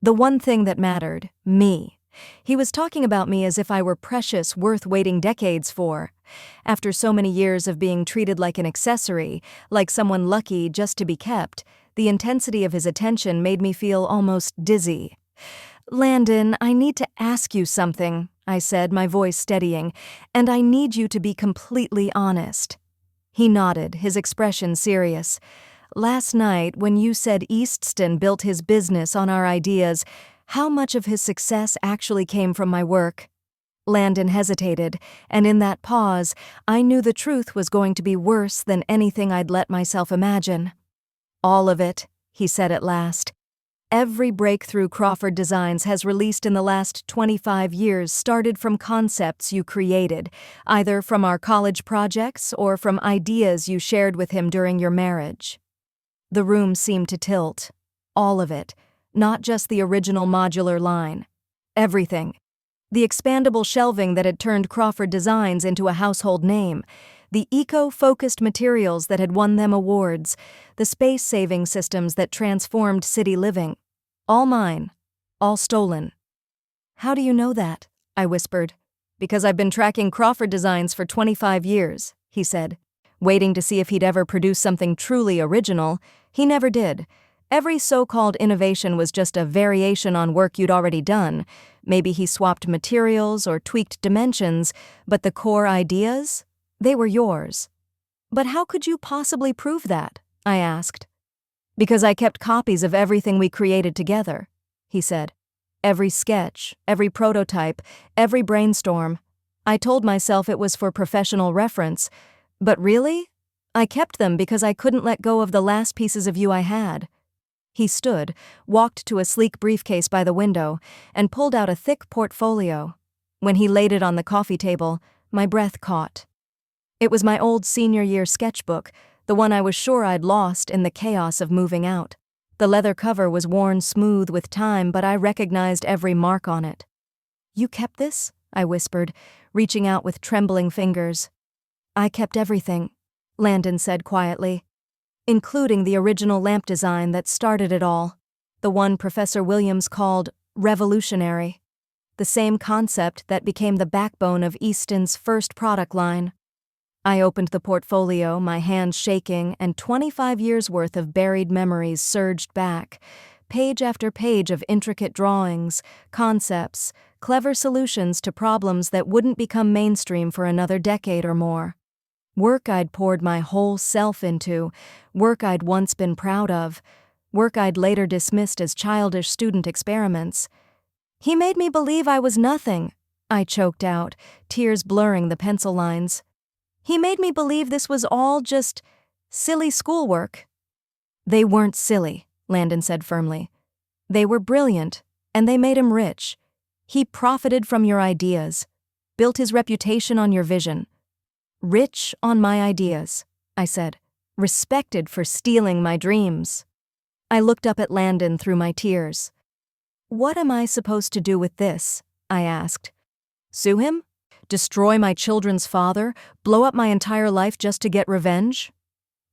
Speaker 1: The one thing that mattered, me. He was talking about me as if I were precious, worth waiting decades for. After so many years of being treated like an accessory, like someone lucky just to be kept, the intensity of his attention made me feel almost dizzy. Landon, I need to ask you something, I said, my voice steadying, and I need you to be completely honest. He nodded, his expression serious. Last night, when you said Eastston built his business on our ideas, how much of his success actually came from my work? Landon hesitated, and in that pause, I knew the truth was going to be worse than anything I'd let myself imagine. All of it, he said at last. Every breakthrough Crawford Designs has released in the last 25 years started from concepts you created, either from our college projects or from ideas you shared with him during your marriage. The room seemed to tilt. All of it, not just the original modular line. Everything. The expandable shelving that had turned Crawford Designs into a household name, the eco-focused materials that had won them awards, the space-saving systems that transformed city living. All mine. All stolen. "How do you know that?" I whispered. "Because I've been tracking Crawford Designs for 25 years, he said, waiting to see if he'd ever produce something truly original. He never did. Every so-called innovation was just a variation on work you'd already done. Maybe he swapped materials or tweaked dimensions, but the core ideas? They were yours." "But how could you possibly prove that?" I asked. "Because I kept copies of everything we created together," he said. "Every sketch, every prototype, every brainstorm. I told myself it was for professional reference, but really, I kept them because I couldn't let go of the last pieces of you I had." He stood, walked to a sleek briefcase by the window, and pulled out a thick portfolio. When he laid it on the coffee table, my breath caught. It was my old senior year sketchbook, the one I was sure I'd lost in the chaos of moving out. The leather cover was worn smooth with time, but I recognized every mark on it. "You kept this?" I whispered, reaching out with trembling fingers. "I kept everything," Landon said quietly, "including the original lamp design that started it all, the one Professor Williams called revolutionary, the same concept that became the backbone of Easton's first product line." I opened the portfolio, my hands shaking, and 25 years' worth of buried memories surged back, page after page of intricate drawings, concepts, clever solutions to problems that wouldn't become mainstream for another decade or more. Work I'd poured my whole self into, work I'd once been proud of, work I'd later dismissed as childish student experiments. "He made me believe I was nothing," I choked out, tears blurring the pencil lines. "He made me believe this was all just silly schoolwork." "They weren't silly," Landon said firmly. "They were brilliant, and they made him rich. He profited from your ideas, built his reputation on your vision." "Rich on my ideas," I said, "respected for stealing my dreams." I looked up at Landon through my tears. "What am I supposed to do with this?" I asked. "Sue him? Destroy my children's father? Blow up my entire life just to get revenge?"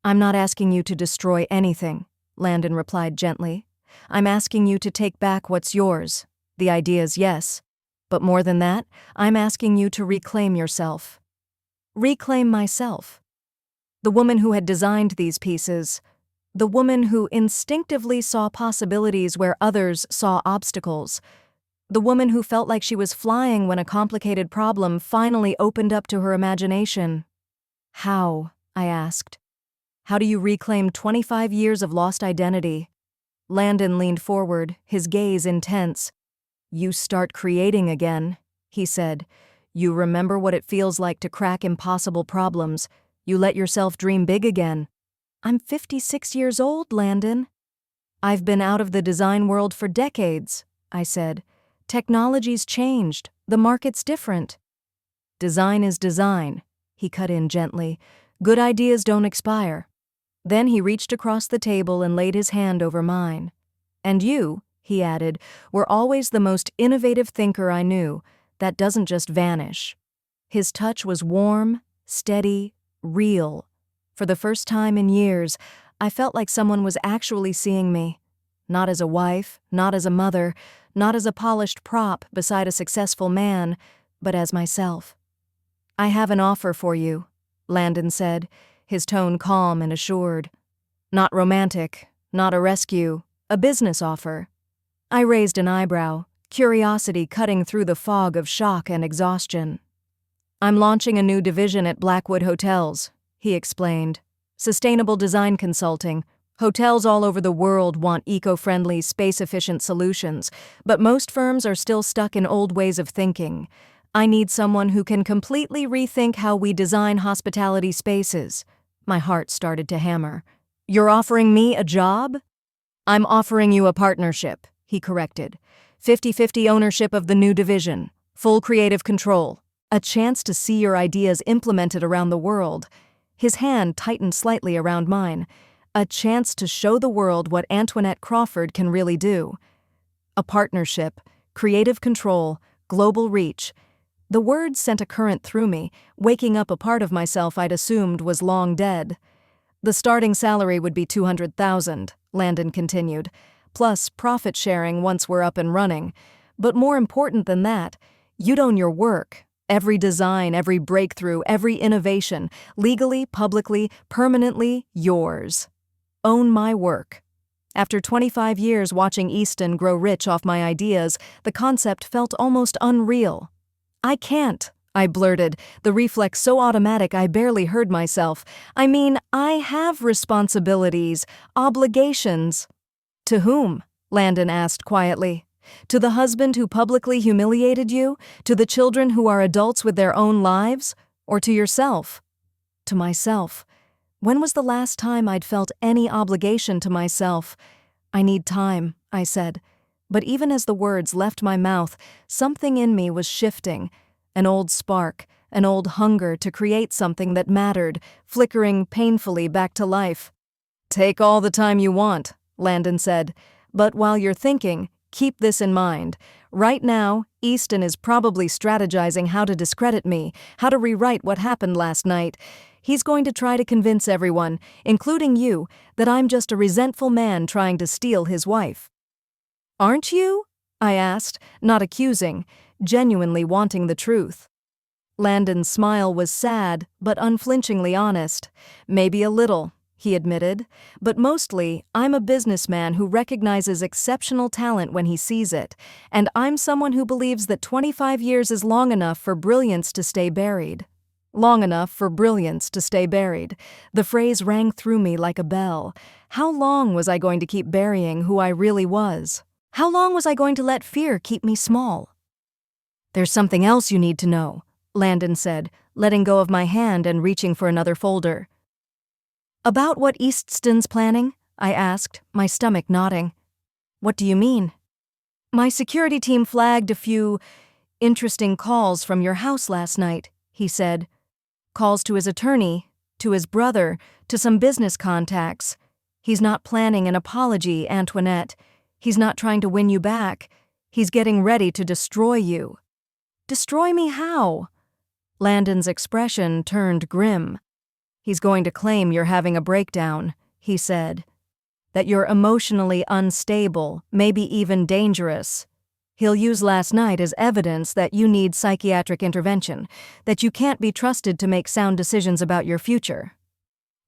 Speaker 1: "I'm not asking you to destroy anything," Landon replied gently. "I'm asking you to take back what's yours. The ideas, yes. But more than that, I'm asking you to reclaim yourself." Reclaim myself. The woman who had designed these pieces, the woman who instinctively saw possibilities where others saw obstacles, the woman who felt like she was flying when a complicated problem finally opened up to her imagination. "How?" I asked. "How do you reclaim 25 years of lost identity?" Landon leaned forward, his gaze intense. "You start creating again," he said. "You remember what it feels like to crack impossible problems. You let yourself dream big again." "I'm 56 years old, Landon." "I've been out of the design world for decades," I said. "Technology's changed. The market's different." "Design is design," he cut in gently. "Good ideas don't expire." Then he reached across the table and laid his hand over mine. "And you," he added, "were always the most innovative thinker I knew. That doesn't just vanish." His touch was warm, steady, real. For the first time in years, I felt like someone was actually seeing me. Not as a wife, not as a mother, not as a polished prop beside a successful man, but as myself. "I have an offer for you," Landon said, his tone calm and assured. "Not romantic, not a rescue, a business offer." I raised an eyebrow, curiosity cutting through the fog of shock and exhaustion. "I'm launching a new division at Blackwood Hotels," he explained. "Sustainable design consulting. Hotels all over the world want eco-friendly, space-efficient solutions, but most firms are still stuck in old ways of thinking. I need someone who can completely rethink how we design hospitality spaces." My heart started to hammer. "You're offering me a job?" I'm offering you a partnership, he corrected. 50-50 ownership of the new division, full creative control, a chance to see your ideas implemented around the world. His hand tightened slightly around mine. A chance to show the world what Antoinette Crawford can really do. A partnership, creative control, global reach. The words sent a current through me, waking up a part of myself I'd assumed was long dead. The starting salary would be $200,000, Landon continued, plus profit sharing once we're up and running. But more important than that, you'd own your work. Every design, every breakthrough, every innovation, legally, publicly, permanently yours. Own my work. After 25 years watching Easton grow rich off my ideas, the concept felt almost unreal. I can't, I blurted, the reflex so automatic I barely heard myself. I mean, I have responsibilities, obligations. To whom? Landon asked quietly. To the husband who publicly humiliated you? To the children who are adults with their own lives? Or to yourself? To myself. When was the last time I'd felt any obligation to myself? I need time, I said. But even as the words left my mouth, something in me was shifting. An old spark, an old hunger to create something that mattered, flickering painfully back to life. Take all the time you want, Landon said. But while you're thinking, keep this in mind. Right now, Easton is probably strategizing how to discredit me, how to rewrite what happened last night. He's going to try to convince everyone, including you, that I'm just a resentful man trying to steal his wife. Aren't you? I asked, not accusing, genuinely wanting the truth. Landon's smile was sad, but unflinchingly honest. Maybe a little, he admitted, but mostly, I'm a businessman who recognizes exceptional talent when he sees it, and I'm someone who believes that 25 years is long enough for brilliance to stay buried. Long enough for brilliance to stay buried. The phrase rang through me like a bell. How long was I going to keep burying who I really was? How long was I going to let fear keep me small? There's something else you need to know, Landon said, letting go of my hand and reaching for another folder. About what Easton's planning? I asked, my stomach knotting. What do you mean? My security team flagged a few interesting calls from your house last night, he said. Calls to his attorney, to his brother, to some business contacts. He's not planning an apology, Antoinette. He's not trying to win you back. He's getting ready to destroy you. Destroy me how? Landon's expression turned grim. He's going to claim you're having a breakdown, he said. That you're emotionally unstable, maybe even dangerous. He'll use last night as evidence that you need psychiatric intervention, that you can't be trusted to make sound decisions about your future.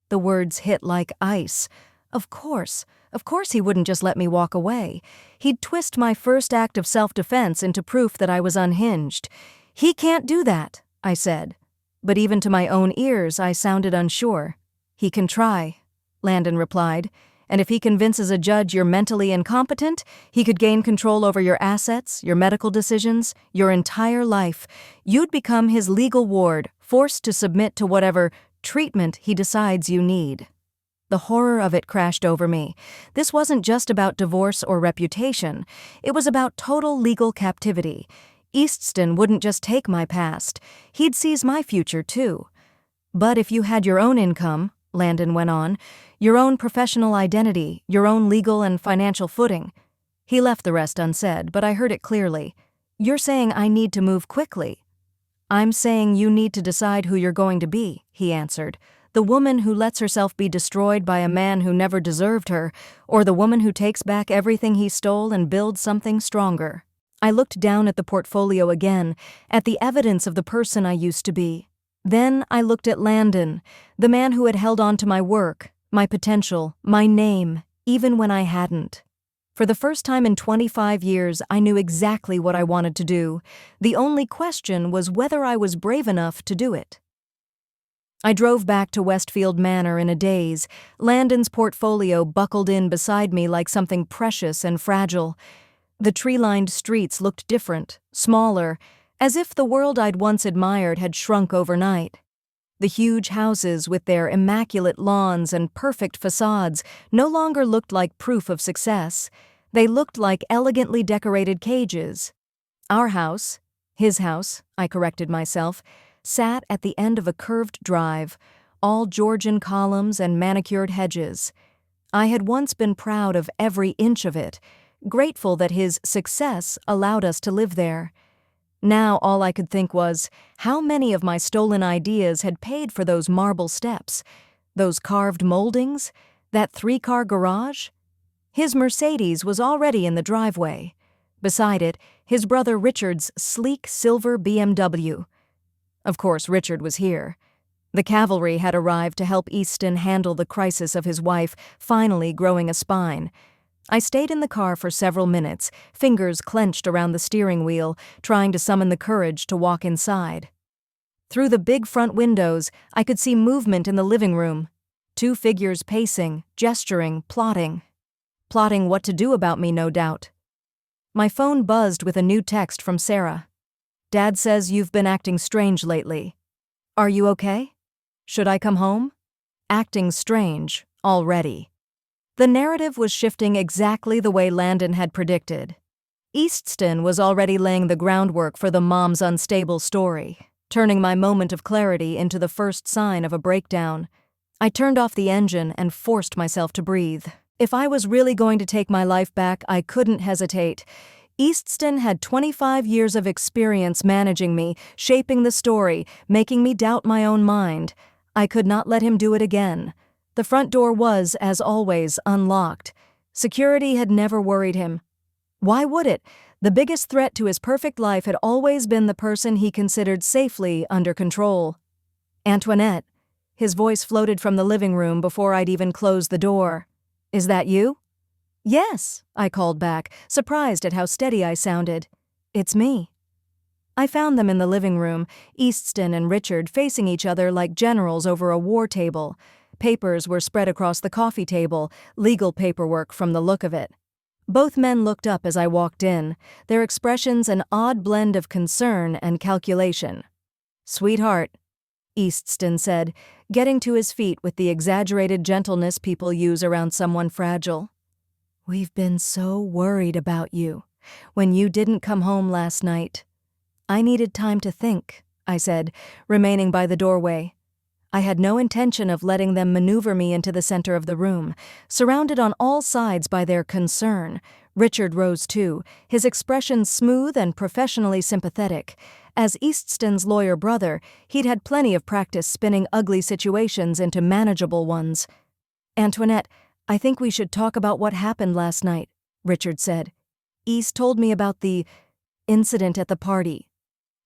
Speaker 1: The words hit like ice. Of course he wouldn't just let me walk away. He'd twist my first act of self-defense into proof that I was unhinged. He can't do that, I said. But even to my own ears, I sounded unsure. He can try, Landon replied. And if he convinces a judge you're mentally incompetent, he could gain control over your assets, your medical decisions, your entire life. You'd become his legal ward, forced to submit to whatever treatment he decides you need. The horror of it crashed over me. This wasn't just about divorce or reputation. It was about total legal captivity. Easton wouldn't just take my past. He'd seize my future, too. But if you had your own income, Landon went on, your own professional identity, your own legal and financial footing. He left the rest unsaid, but I heard it clearly. You're saying I need to move quickly. I'm saying you need to decide who you're going to be, he answered. The woman who lets herself be destroyed by a man who never deserved her, or the woman who takes back everything he stole and builds something stronger. I looked down at the portfolio again, at the evidence of the person I used to be. Then I looked at Landon, the man who had held on to my work, my potential, my name, even when I hadn't. For the first time in 25 years, I knew exactly what I wanted to do. The only question was whether I was brave enough to do it. I drove back to Westfield Manor in a daze, Landon's portfolio buckled in beside me like something precious and fragile. The tree-lined streets looked different, smaller, as if the world I'd once admired had shrunk overnight. The huge houses with their immaculate lawns and perfect facades no longer looked like proof of success. They looked like elegantly decorated cages. Our house, his house, I corrected myself, sat at the end of a curved drive, all Georgian columns and manicured hedges. I had once been proud of every inch of it, grateful that his success allowed us to live there. Now all I could think was, how many of my stolen ideas had paid for those marble steps, those carved moldings, that 3-car garage? His Mercedes was already in the driveway. Beside it, his brother Richard's sleek silver BMW. Of course, Richard was here. The cavalry had arrived to help Easton handle the crisis of his wife finally growing a spine. I stayed in the car for several minutes, fingers clenched around the steering wheel, trying to summon the courage to walk inside. Through the big front windows, I could see movement in the living room. 2 figures pacing, gesturing, plotting. Plotting what to do about me, no doubt. My phone buzzed with a new text from Sarah. "Dad says you've been acting strange lately. Are you okay? Should I come home?" Acting strange, already. The narrative was shifting exactly the way Landon had predicted. Easton was already laying the groundwork for the mom's unstable story, turning my moment of clarity into the first sign of a breakdown. I turned off the engine and forced myself to breathe. If I was really going to take my life back, I couldn't hesitate. Easton had 25 years of experience managing me, shaping the story, making me doubt my own mind. I could not let him do it again. The front door was, as always, unlocked. Security had never worried him. Why would it? The biggest threat to his perfect life had always been the person he considered safely under control. "Antoinette." His voice floated from the living room before I'd even closed the door. "Is that you?" "Yes," I called back, surprised at how steady I sounded. "It's me." I found them in the living room, Easton and Richard facing each other like generals over a war table. Papers were spread across the coffee table, legal paperwork from the look of it. Both men looked up as I walked in, their expressions an odd blend of concern and calculation. "Sweetheart," Easton said, getting to his feet with the exaggerated gentleness people use around someone fragile. "We've been so worried about you when you didn't come home last night." "I needed time to think," I said, remaining by the doorway. I had no intention of letting them maneuver me into the center of the room. Surrounded on all sides by their concern, Richard rose too, his expression smooth and professionally sympathetic. As Easton's lawyer brother, he'd had plenty of practice spinning ugly situations into manageable ones. "Antoinette, I think we should talk about what happened last night," Richard said. "East told me about the incident at the party."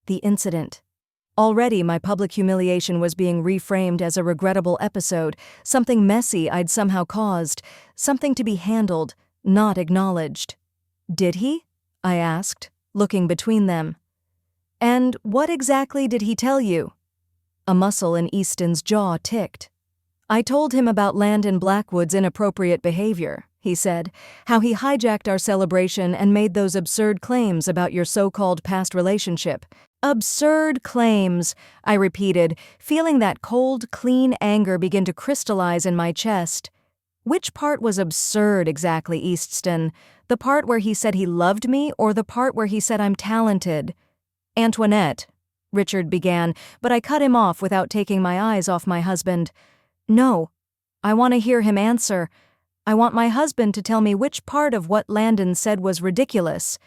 Speaker 1: The incident. Already my public humiliation was being reframed as a regrettable episode, something messy I'd somehow caused, something to be handled, not acknowledged. "Did he?" I asked, looking between them. "And what exactly did he tell you?" A muscle in Easton's jaw ticked. "I told him about Landon Blackwood's inappropriate behavior," he said, "how he hijacked our celebration and made those absurd claims about your so-called past relationship." "Absurd claims," I repeated, feeling that cold, clean anger begin to crystallize in my chest. Which part was absurd exactly, Easton? The part where he said he loved me or the part where he said I'm talented? "Antoinette," Richard began, but I cut him off without taking my eyes off my husband. "No, I want to hear him answer. I want my husband to tell me which part of what Landon said was ridiculous."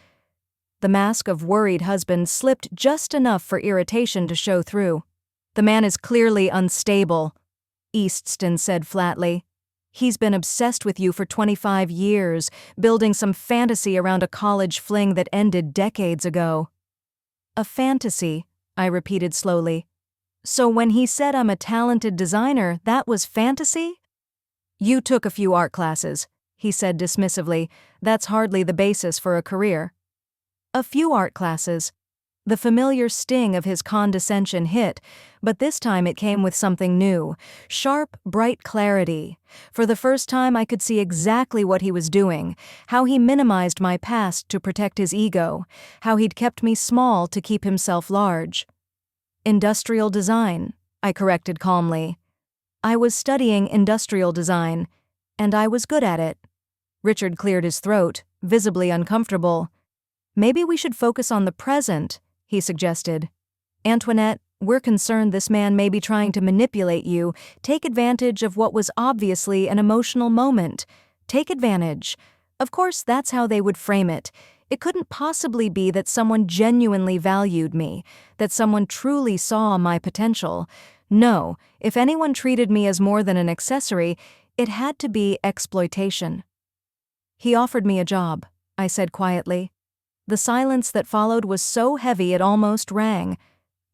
Speaker 1: The mask of worried husband slipped just enough for irritation to show through. "The man is clearly unstable," Easton said flatly. "He's been obsessed with you for 25 years, building some fantasy around a college fling that ended decades ago." "A fantasy," I repeated slowly. "So when he said I'm a talented designer, that was fantasy?" "You took a few art classes," he said dismissively. "That's hardly the basis for a career." "A few art classes." The familiar sting of his condescension hit, but this time it came with something new, sharp, bright clarity. For the first time I could see exactly what he was doing, how he minimized my past to protect his ego, how he'd kept me small to keep himself large. "Industrial design," I corrected calmly. I was studying industrial design, and I was good at it. Richard cleared his throat, visibly uncomfortable. Maybe we should focus on the present, he suggested. Antoinette, we're concerned this man may be trying to manipulate you, take advantage of what was obviously an emotional moment. Take advantage. Of course, that's how they would frame it. It couldn't possibly be that someone genuinely valued me, that someone truly saw my potential. No, if anyone treated me as more than an accessory, it had to be exploitation. He offered me a job, I said quietly. The silence that followed was so heavy it almost rang.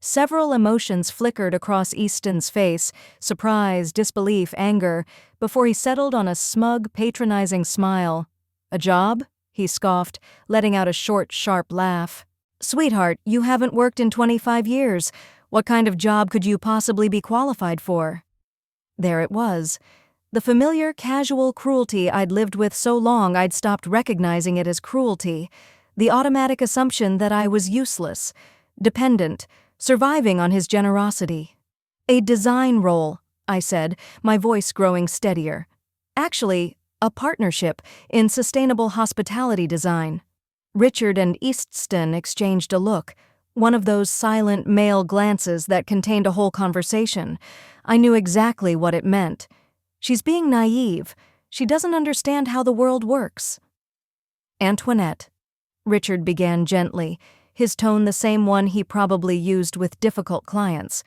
Speaker 1: Several emotions flickered across Easton's face, surprise, disbelief, anger, before he settled on a smug, patronizing smile. A job? He scoffed, letting out a short, sharp laugh. Sweetheart, you haven't worked in 25 years. What kind of job could you possibly be qualified for? There it was. The familiar, casual cruelty I'd lived with so long I'd stopped recognizing it as cruelty. The automatic assumption that I was useless, dependent, surviving on his generosity. A design role, I said, my voice growing steadier. Actually, a partnership in sustainable hospitality design. Richard and Easton exchanged a look, one of those silent male glances that contained a whole conversation. I knew exactly what it meant. She's being naive. She doesn't understand how the world works. Antoinette, Richard began gently, his tone the same one he probably used with difficult clients.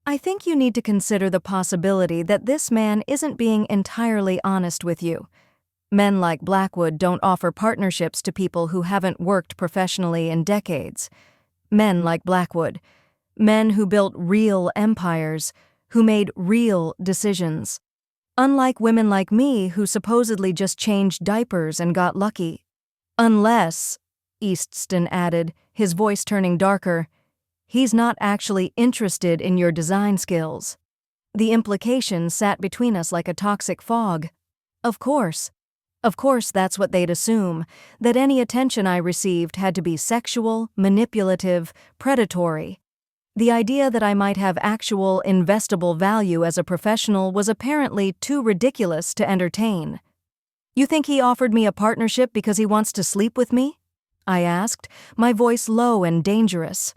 Speaker 1: I think you need to consider the possibility that this man isn't being entirely honest with you. Men like Blackwood don't offer partnerships to people who haven't worked professionally in decades. Men like Blackwood. Men who built real empires, who made real decisions. Unlike women like me who supposedly just changed diapers and got lucky. Unless, Easton added, his voice turning darker, he's not actually interested in your design skills. The implication sat between us like a toxic fog. Of course that's what they'd assume, that any attention I received had to be sexual, manipulative, predatory. The idea that I might have actual investable value as a professional was apparently too ridiculous to entertain. You think he offered me a partnership because he wants to sleep with me? I asked, my voice low and dangerous.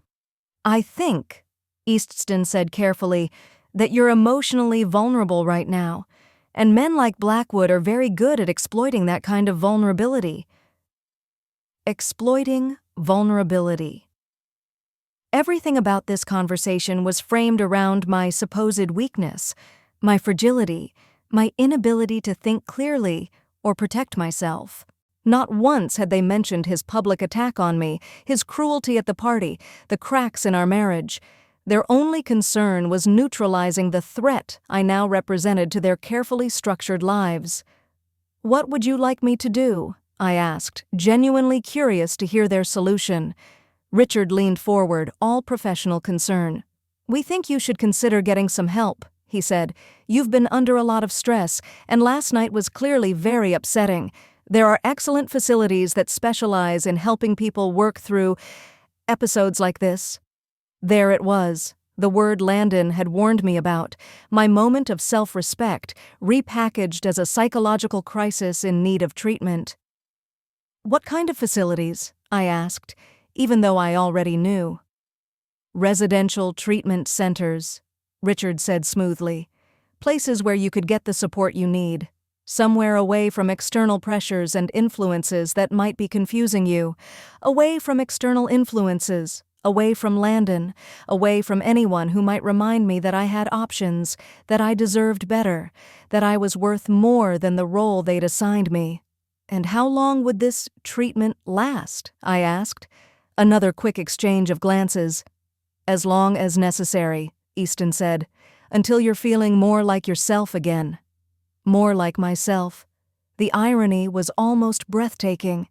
Speaker 1: I think, Easton said carefully, that you're emotionally vulnerable right now, and men like Blackwood are very good at exploiting that kind of vulnerability. Exploiting vulnerability. Everything about this conversation was framed around my supposed weakness, my fragility, my inability to think clearly or protect myself. Not once had they mentioned his public attack on me, his cruelty at the party, the cracks in our marriage. Their only concern was neutralizing the threat I now represented to their carefully structured lives. What would you like me to do? I asked, genuinely curious to hear their solution. Richard leaned forward, all professional concern. We think you should consider getting some help, he said. You've been under a lot of stress, and last night was clearly very upsetting. There are excellent facilities that specialize in helping people work through episodes like this. There it was, the word Landon had warned me about, my moment of self-respect, repackaged as a psychological crisis in need of treatment. What kind of facilities? I asked, even though I already knew. Residential treatment centers, Richard said smoothly. Places where you could get the support you need. Somewhere away from external pressures and influences that might be confusing you. Away from external influences. Away from Landon. Away from anyone who might remind me that I had options, that I deserved better, that I was worth more than the role they'd assigned me. And how long would this treatment last? I asked. Another quick exchange of glances. As long as necessary, Easton said, until you're feeling more like yourself again. More like myself. The irony was almost breathtaking.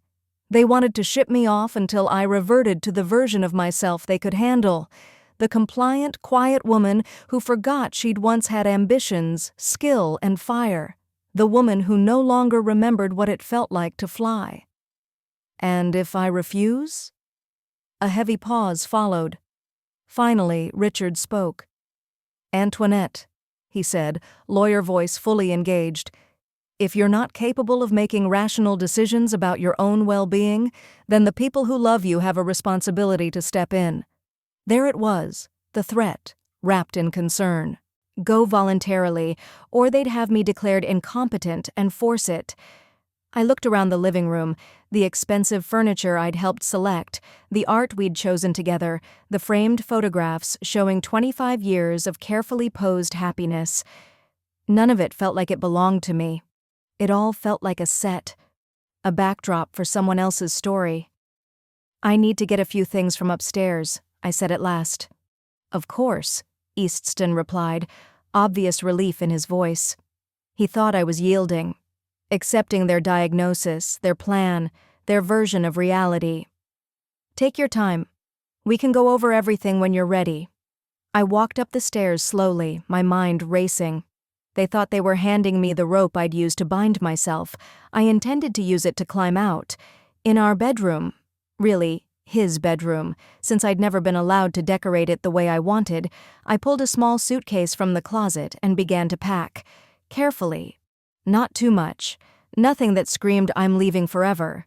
Speaker 1: They wanted to ship me off until I reverted to the version of myself they could handle. The compliant, quiet woman who forgot she'd once had ambitions, skill, and fire. The woman who no longer remembered what it felt like to fly. And if I refuse? A heavy pause followed. Finally, Richard spoke. Antoinette, he said, lawyer voice fully engaged. If you're not capable of making rational decisions about your own well-being, then the people who love you have a responsibility to step in. There it was, the threat, wrapped in concern. Go voluntarily, or they'd have me declared incompetent and force it. I looked around the living room, the expensive furniture I'd helped select, the art we'd chosen together, the framed photographs showing 25 years of carefully posed happiness. None of it felt like it belonged to me. It all felt like a set, a backdrop for someone else's story. I need to get a few things from upstairs, I said at last. Of course, Eastston replied, obvious relief in his voice. He thought I was yielding, accepting their diagnosis, their plan, their version of reality. Take your time. We can go over everything when you're ready. I walked up the stairs slowly, my mind racing. They thought they were handing me the rope I'd use to bind myself. I intended to use it to climb out. In our bedroom. Really, his bedroom. Since I'd never been allowed to decorate it the way I wanted, I pulled a small suitcase from the closet and began to pack. Carefully. Not too much. Nothing that screamed I'm leaving forever.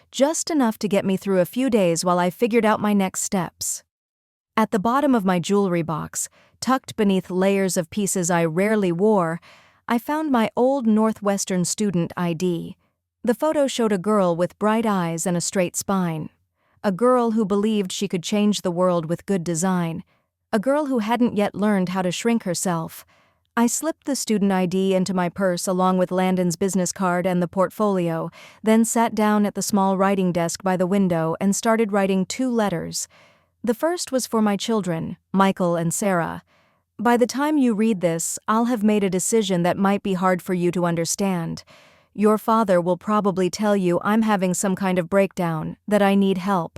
Speaker 1: Just enough to get me through a few days while I figured out my next steps. At the bottom of my jewelry box, tucked beneath layers of pieces I rarely wore, I found my old Northwestern student ID. The photo showed a girl with bright eyes and a straight spine. A girl who believed she could change the world with good design. A girl who hadn't yet learned how to shrink herself. I slipped the student ID into my purse along with Landon's business card and the portfolio, then sat down at the small writing desk by the window and started writing 2 letters. The first was for my children, Michael and Sarah. By the time you read this, I'll have made a decision that might be hard for you to understand. Your father will probably tell you I'm having some kind of breakdown, that I need help.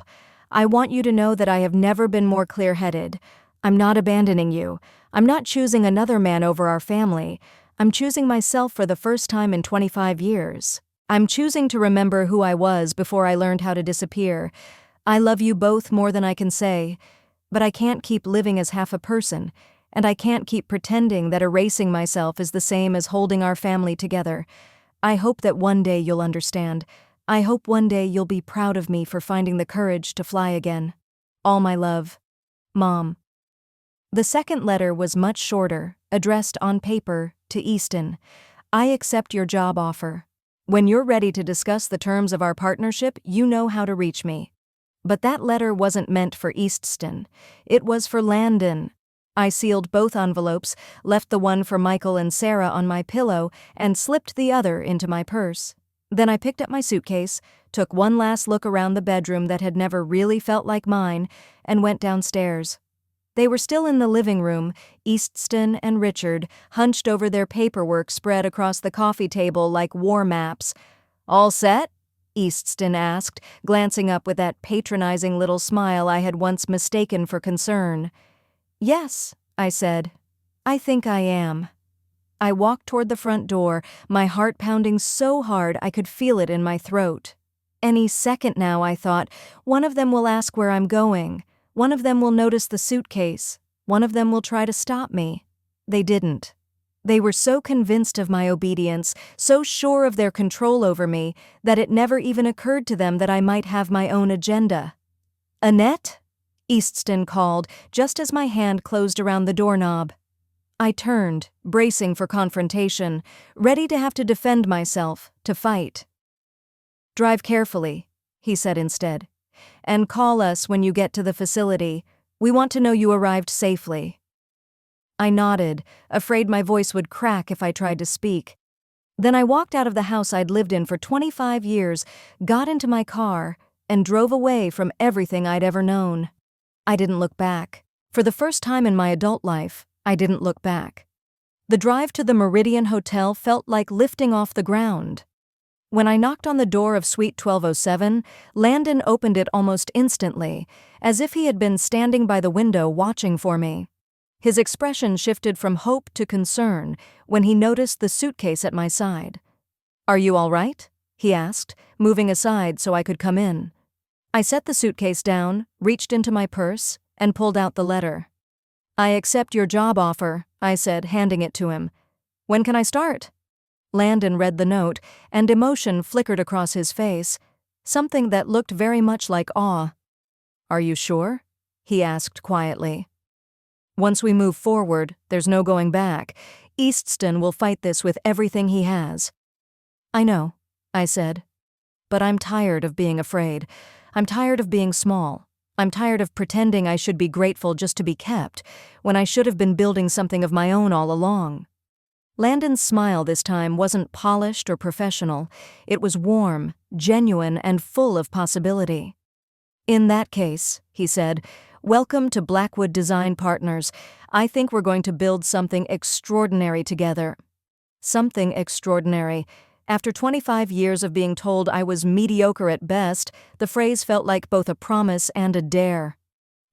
Speaker 1: I want you to know that I have never been more clear-headed. I'm not abandoning you. I'm not choosing another man over our family. I'm choosing myself for the first time in 25 years. I'm choosing to remember who I was before I learned how to disappear. I love you both more than I can say, but I can't keep living as half a person, and I can't keep pretending that erasing myself is the same as holding our family together. I hope that one day you'll understand. I hope one day you'll be proud of me for finding the courage to fly again. All my love. Mom. The second letter was much shorter, addressed on paper to Easton. I accept your job offer. When you're ready to discuss the terms of our partnership, you know how to reach me. But that letter wasn't meant for Eastston. It was for Landon. I sealed both envelopes, left the one for Michael and Sarah on my pillow, and slipped the other into my purse. Then I picked up my suitcase, took one last look around the bedroom that had never really felt like mine, and went downstairs. They were still in the living room, Eastston and Richard, hunched over their paperwork spread across the coffee table like war maps. All set? Eastston asked, glancing up with that patronizing little smile I had once mistaken for concern. Yes, I said. I think I am. I walked toward the front door, my heart pounding so hard I could feel it in my throat. Any second now, I thought, one of them will ask where I'm going. One of them will notice the suitcase. One of them will try to stop me. They didn't. They were so convinced of my obedience, so sure of their control over me, that it never even occurred to them that I might have my own agenda. Annette? Eastston called, just as my hand closed around the doorknob. I turned, bracing for confrontation, ready to have to defend myself, to fight. Drive carefully, he said instead, and call us when you get to the facility. We want to know you arrived safely. I nodded, afraid my voice would crack if I tried to speak. Then I walked out of the house I'd lived in for 25 years, got into my car, and drove away from everything I'd ever known. I didn't look back. For the first time in my adult life, I didn't look back. The drive to the Meridian Hotel felt like lifting off the ground. When I knocked on the door of Suite 1207, Landon opened it almost instantly, as if he had been standing by the window watching for me. His expression shifted from hope to concern when he noticed the suitcase at my side. "Are you all right?" he asked, moving aside so I could come in. I set the suitcase down, reached into my purse, and pulled out the letter. "I accept your job offer," I said, handing it to him. "When can I start?" Landon read the note, and emotion flickered across his face, something that looked very much like awe. "Are you sure?" he asked quietly. "Once we move forward, there's no going back. Eastston will fight this with everything he has." "I know," I said. "But I'm tired of being afraid. I'm tired of being small. I'm tired of pretending I should be grateful just to be kept, when I should have been building something of my own all along." Landon's smile this time wasn't polished or professional. It was warm, genuine, and full of possibility. "In that case," he said, "welcome to Blackwood Design Partners. I think we're going to build something extraordinary together." Something extraordinary. After 25 years of being told I was mediocre at best, the phrase felt like both a promise and a dare.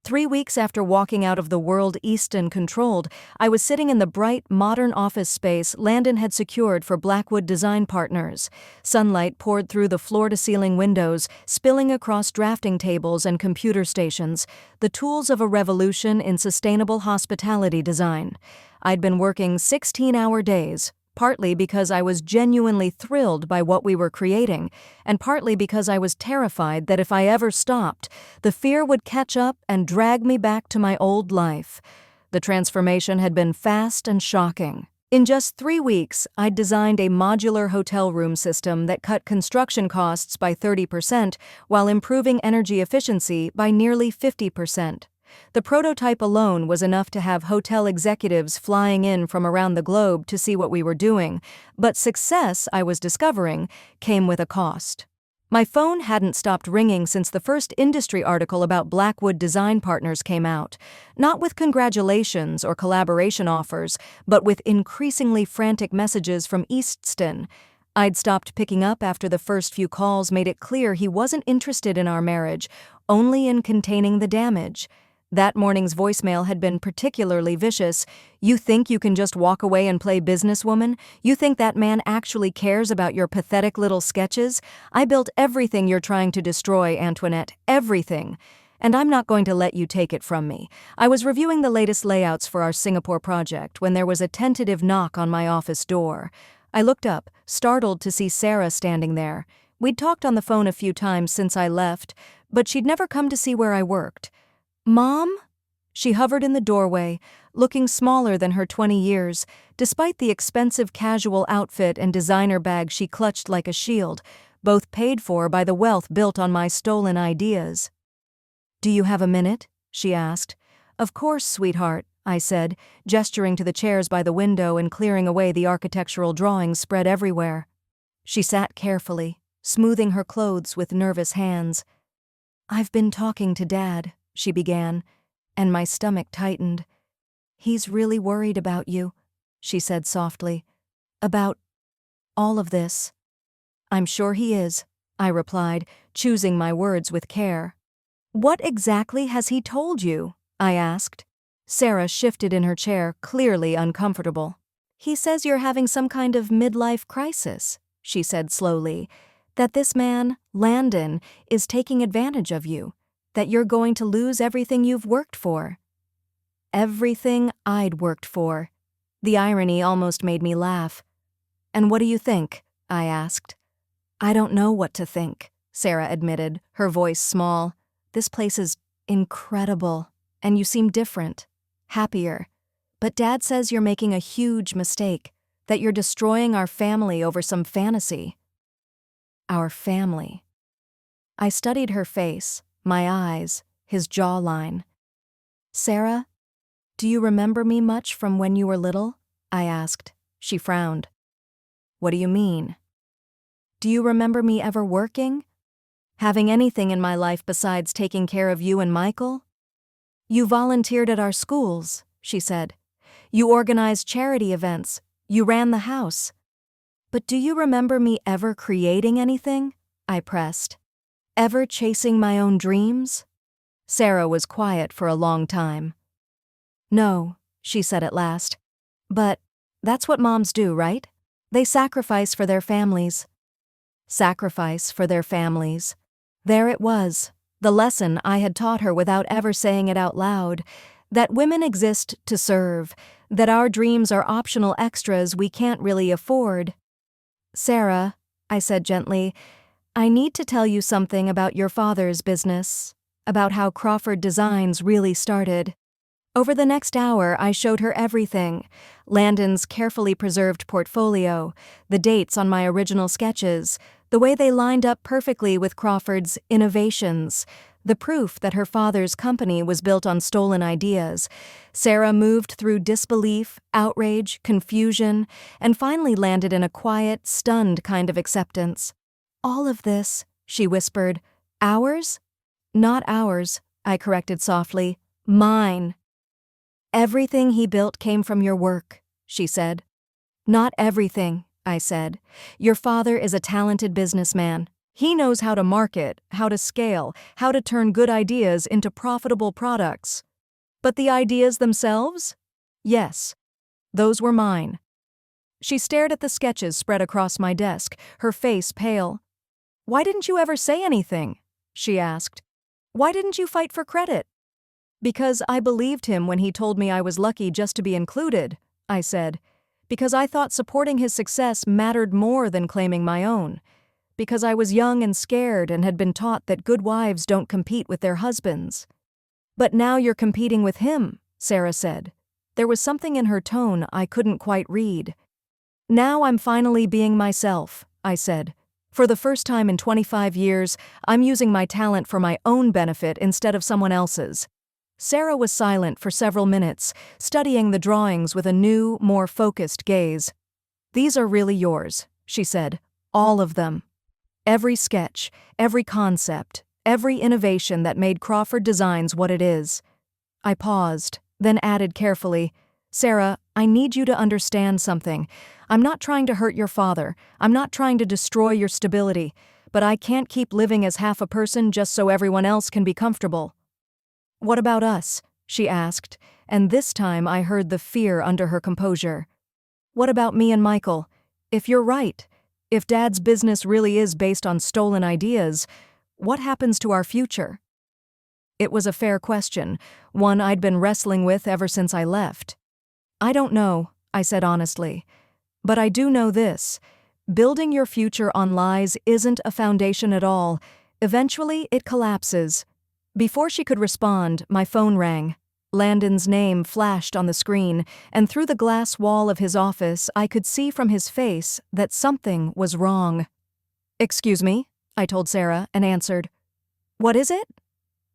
Speaker 1: 3 weeks after walking out of the world Easton controlled, I was sitting in the bright, modern office space Landon had secured for Blackwood Design Partners. Sunlight poured through the floor-to-ceiling windows, spilling across drafting tables and computer stations, the tools of a revolution in sustainable hospitality design. I'd been working 16-hour days, partly because I was genuinely thrilled by what we were creating, and partly because I was terrified that if I ever stopped, the fear would catch up and drag me back to my old life. The transformation had been fast and shocking. In just 3 weeks, I'd designed a modular hotel room system that cut construction costs by 30% while improving energy efficiency by nearly 50%. The prototype alone was enough to have hotel executives flying in from around the globe to see what we were doing, but success, I was discovering, came with a cost. My phone hadn't stopped ringing since the first industry article about Blackwood Design Partners came out, not with congratulations or collaboration offers, but with increasingly frantic messages from Eastston. I'd stopped picking up after the first few calls made it clear he wasn't interested in our marriage, only in containing the damage. That morning's voicemail had been particularly vicious. "You think you can just walk away and play businesswoman? You think that man actually cares about your pathetic little sketches? I built everything you're trying to destroy, Antoinette, everything. And I'm not going to let you take it from me." I was reviewing the latest layouts for our Singapore project when there was a tentative knock on my office door. I looked up, startled to see Sarah standing there. We'd talked on the phone a few times since I left, but she'd never come to see where I worked. "Mom?" She hovered in the doorway, looking smaller than her 20 years, despite the expensive casual outfit and designer bag she clutched like a shield, both paid for by the wealth built on my stolen ideas. "Do you have a minute?" she asked. "Of course, sweetheart," I said, gesturing to the chairs by the window and clearing away the architectural drawings spread everywhere. She sat carefully, smoothing her clothes with nervous hands. "I've been talking to Dad," she began, and my stomach tightened. "He's really worried about you," she said softly. "About all of this." "I'm sure he is," I replied, choosing my words with care. "What exactly has he told you?" I asked. Sarah shifted in her chair, clearly uncomfortable. "He says you're having some kind of midlife crisis," she said slowly. "That this man, Landon, is taking advantage of you. That you're going to lose everything you've worked for." Everything I'd worked for. The irony almost made me laugh. "And what do you think?" I asked. "I don't know what to think," Sarah admitted, her voice small. "This place is incredible, and you seem different, happier. But Dad says you're making a huge mistake, that you're destroying our family over some fantasy." Our family. I studied her face, my eyes, his jawline. "Sarah, do you remember me much from when you were little?" I asked. She frowned. "What do you mean?" "Do you remember me ever working? Having anything in my life besides taking care of you and Michael?" "You volunteered at our schools," she said. "You organized charity events. You ran the house. But do you remember me ever creating anything?" I pressed. "Ever chasing my own dreams?" Sarah was quiet for a long time. "No," she said at last. "But that's what moms do, right? They sacrifice for their families." Sacrifice for their families. There it was, the lesson I had taught her without ever saying it out loud. That women exist to serve, that our dreams are optional extras we can't really afford. Sarah, I said gently, I need to tell you something about your father's business, about how Crawford Designs really started. Over the next hour, I showed her everything: Landon's carefully preserved portfolio, the dates on my original sketches, the way they lined up perfectly with Crawford's innovations, the proof that her father's company was built on stolen ideas. Sarah moved through disbelief, outrage, confusion, and finally landed in a quiet, stunned kind of acceptance. All of this, she whispered. Ours? Not ours, I corrected softly. Mine. Everything he built came from your work, she said. Not everything, I said. Your father is a talented businessman. He knows how to market, how to scale, how to turn good ideas into profitable products. But the ideas themselves? Yes, those were mine. She stared at the sketches spread across my desk, her face pale. Why didn't you ever say anything? She asked. Why didn't you fight for credit? Because I believed him when he told me I was lucky just to be included, I said. Because I thought supporting his success mattered more than claiming my own. Because I was young and scared and had been taught that good wives don't compete with their husbands. But now you're competing with him, Sarah said. There was something in her tone I couldn't quite read. Now I'm finally being myself, I said. For the first time in 25 years, I'm using my talent for my own benefit instead of someone else's. Sarah was silent for several minutes, studying the drawings with a new, more focused gaze. These are really yours, she said. All of them. Every sketch, every concept, every innovation that made Crawford Designs what it is. I paused, then added carefully, Sarah, I need you to understand something. I'm not trying to hurt your father. I'm not trying to destroy your stability. But I can't keep living as half a person just so everyone else can be comfortable. What about us? She asked, and this time I heard the fear under her composure. What about me and Michael? If you're right, if Dad's business really is based on stolen ideas, what happens to our future? It was a fair question, one I'd been wrestling with ever since I left. I don't know, I said honestly. But I do know this. Building your future on lies isn't a foundation at all. Eventually, it collapses. Before she could respond, my phone rang. Landon's name flashed on the screen, and through the glass wall of his office, I could see from his face that something was wrong. Excuse me, I told Sarah and answered. What is it?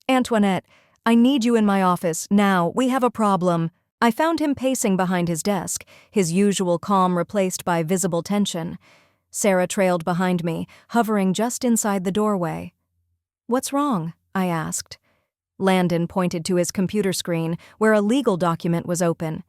Speaker 1: Antoinette, I need you in my office, now. We have a problem. I found him pacing behind his desk, his usual calm replaced by visible tension. Sarah trailed behind me, hovering just inside the doorway. What's wrong? I asked. Landon pointed to his computer screen, where a legal document was open.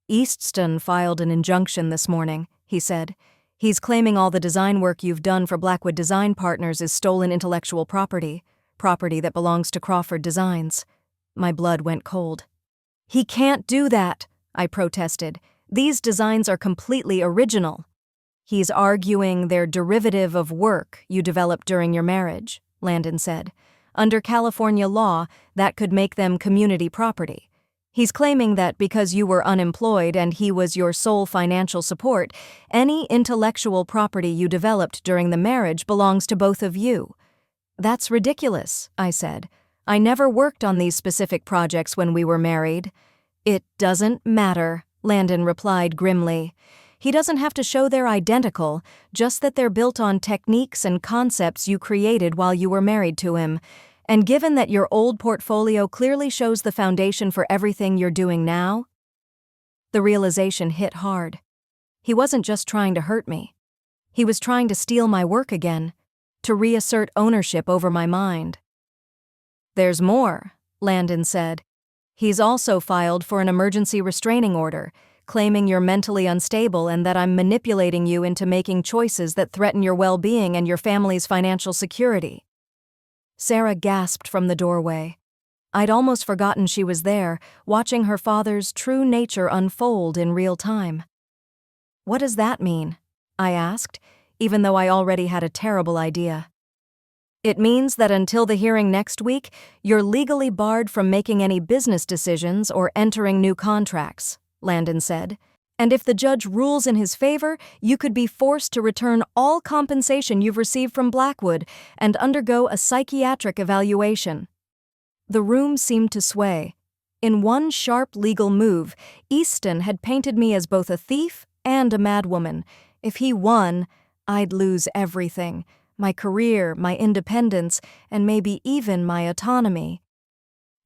Speaker 1: Easton filed an injunction this morning, he said. He's claiming all the design work you've done for Blackwood Design Partners is stolen intellectual property that belongs to Crawford Designs. My blood went cold. He can't do that, I protested. These designs are completely original. He's arguing they're derivative of work you developed during your marriage, Landon said. Under California law, that could make them community property. He's claiming that because you were unemployed and he was your sole financial support, any intellectual property you developed during the marriage belongs to both of you. That's ridiculous, I said. I never worked on these specific projects when we were married. It doesn't matter, Landon replied grimly. He doesn't have to show they're identical, just that they're built on techniques and concepts you created while you were married to him. And given that your old portfolio clearly shows the foundation for everything you're doing now, the realization hit hard. He wasn't just trying to hurt me. He was trying to steal my work again, to reassert ownership over my mind. There's more, Landon said. He's also filed for an emergency restraining order, claiming you're mentally unstable and that I'm manipulating you into making choices that threaten your well-being and your family's financial security. Sarah gasped from the doorway. I'd almost forgotten she was there, watching her father's true nature unfold in real time. What does that mean? I asked, even though I already had a terrible idea. It means that until the hearing next week, you're legally barred from making any business decisions or entering new contracts, Landon said. And if the judge rules in his favor, you could be forced to return all compensation you've received from Blackwood and undergo a psychiatric evaluation. The room seemed to sway. In one sharp legal move, Easton had painted me as both a thief and a madwoman. If he won, I'd lose everything. My career, my independence, and maybe even my autonomy.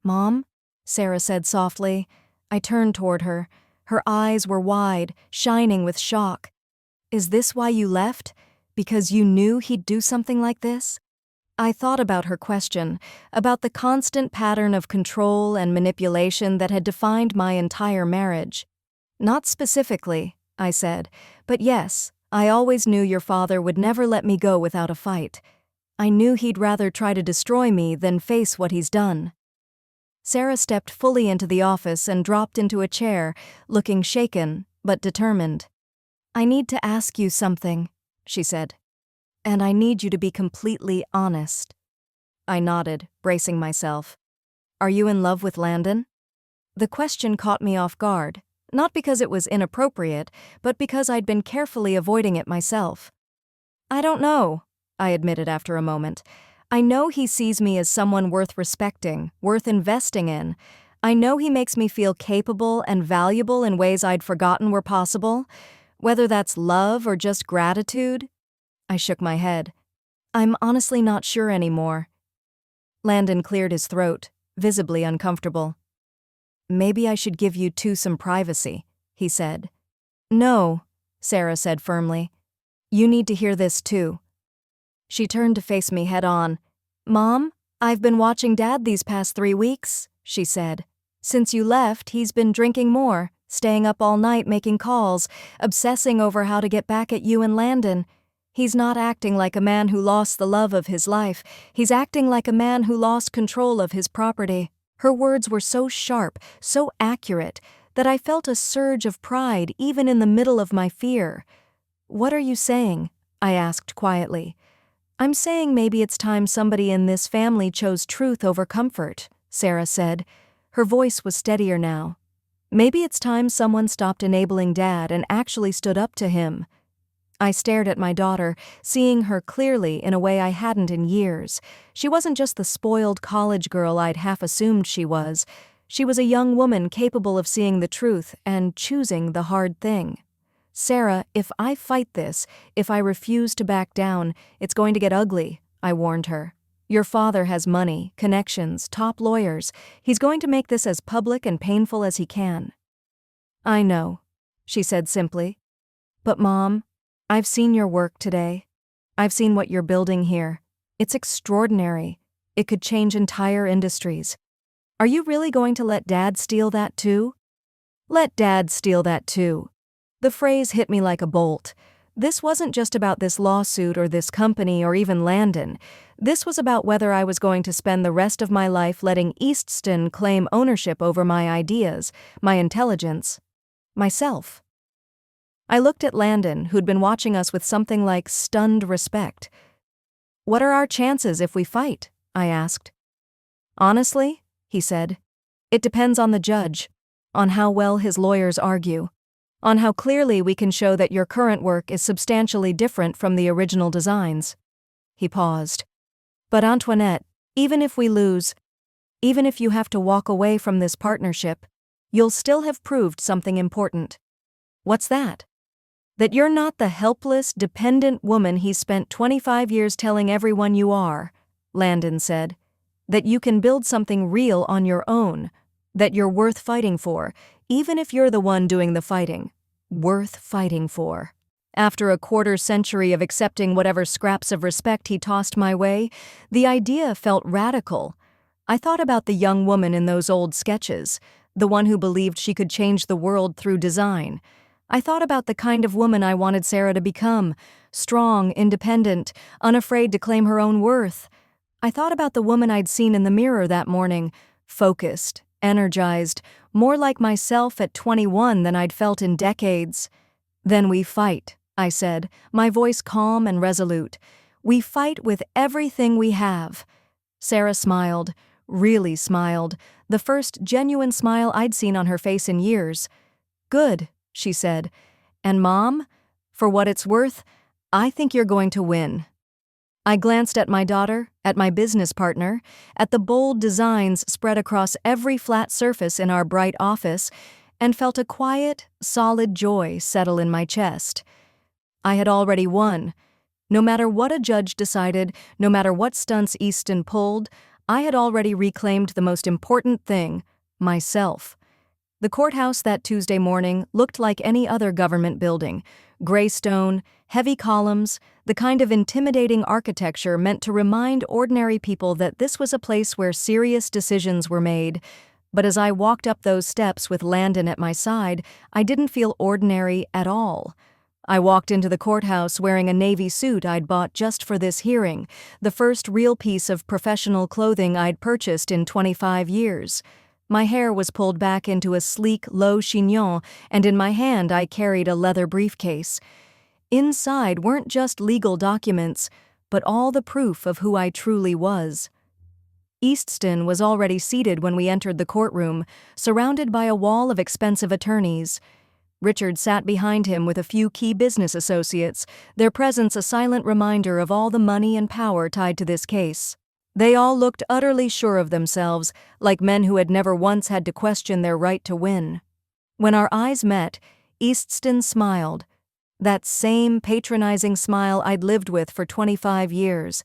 Speaker 1: "Mom?" Sarah said softly. I turned toward her. Her eyes were wide, shining with shock. "Is this why you left? Because you knew he'd do something like this?" I thought about her question, about the constant pattern of control and manipulation that had defined my entire marriage. "Not specifically," I said, "but yes, I always knew your father would never let me go without a fight. I knew he'd rather try to destroy me than face what he's done." Sarah stepped fully into the office and dropped into a chair, looking shaken but determined. "I need to ask you something," she said. "And I need you to be completely honest." I nodded, bracing myself. "Are you in love with Landon?" The question caught me off guard. Not because it was inappropriate, but because I'd been carefully avoiding it myself. "I don't know," I admitted after a moment. "I know he sees me as someone worth respecting, worth investing in. I know he makes me feel capable and valuable in ways I'd forgotten were possible. Whether that's love or just gratitude." I shook my head. "I'm honestly not sure anymore." Landon cleared his throat, visibly uncomfortable. "Maybe I should give you two some privacy," he said. "No," Sarah said firmly. "You need to hear this too." She turned to face me head on. "Mom, I've been watching Dad these past 3 weeks," she said. "Since you left, he's been drinking more, staying up all night making calls, obsessing over how to get back at you and Landon. He's not acting like a man who lost the love of his life. He's acting like a man who lost control of his property." Her words were so sharp, so accurate, that I felt a surge of pride even in the middle of my fear. "What are you saying?" I asked quietly. "I'm saying maybe it's time somebody in this family chose truth over comfort," Sarah said. Her voice was steadier now. "Maybe it's time someone stopped enabling Dad and actually stood up to him." I stared at my daughter, seeing her clearly in a way I hadn't in years. She wasn't just the spoiled college girl I'd half assumed she was. She was a young woman capable of seeing the truth and choosing the hard thing. "Sarah, if I fight this, if I refuse to back down, it's going to get ugly," I warned her. "Your father has money, connections, top lawyers. He's going to make this as public and painful as he can." "I know," she said simply. "But Mom, I've seen your work today. I've seen what you're building here. It's extraordinary. It could change entire industries. Are you really going to let Dad steal that too?" "Let Dad steal that too." The phrase hit me like a bolt. This wasn't just about this lawsuit or this company or even Landon. This was about whether I was going to spend the rest of my life letting Easton claim ownership over my ideas, my intelligence, myself. I looked at Landon, who'd been watching us with something like stunned respect. "What are our chances if we fight?" I asked. "Honestly," he said, "it depends on the judge, on how well his lawyers argue, on how clearly we can show that your current work is substantially different from the original designs." He paused. "But Antoinette, even if we lose, even if you have to walk away from this partnership, you'll still have proved something important." "What's that?" "That you're not the helpless, dependent woman he spent 25 years telling everyone you are," Landon said. "That you can build something real on your own. That you're worth fighting for, even if you're the one doing the fighting. Worth fighting for." After a quarter-century of accepting whatever scraps of respect he tossed my way, the idea felt radical. I thought about the young woman in those old sketches, the one who believed she could change the world through design. I thought about the kind of woman I wanted Sarah to become, strong, independent, unafraid to claim her own worth. I thought about the woman I'd seen in the mirror that morning, focused, energized, more like myself at 21 than I'd felt in decades. "Then we fight," I said, my voice calm and resolute. We fight with everything we have." Sarah smiled, really smiled, the first genuine smile I'd seen on her face in years. "Good," she said. "And Mom, for what it's worth, I think you're going to win." I glanced at my daughter, at my business partner, at the bold designs spread across every flat surface in our bright office, and felt a quiet, solid joy settle in my chest. I had already won. No matter what a judge decided, no matter what stunts Easton pulled, I had already reclaimed the most important thing, myself. The courthouse that Tuesday morning looked like any other government building. Gray stone, heavy columns, the kind of intimidating architecture meant to remind ordinary people that this was a place where serious decisions were made. But as I walked up those steps with Landon at my side, I didn't feel ordinary at all. I walked into the courthouse wearing a navy suit I'd bought just for this hearing, the first real piece of professional clothing I'd purchased in 25 years. My hair was pulled back into a sleek, low chignon, and in my hand I carried a leather briefcase. Inside weren't just legal documents, but all the proof of who I truly was. Easton was already seated when we entered the courtroom, surrounded by a wall of expensive attorneys. Richard sat behind him with a few key business associates, their presence a silent reminder of all the money and power tied to this case. They all looked utterly sure of themselves, like men who had never once had to question their right to win. When our eyes met, Easton smiled, that same patronizing smile I'd lived with for 25 years.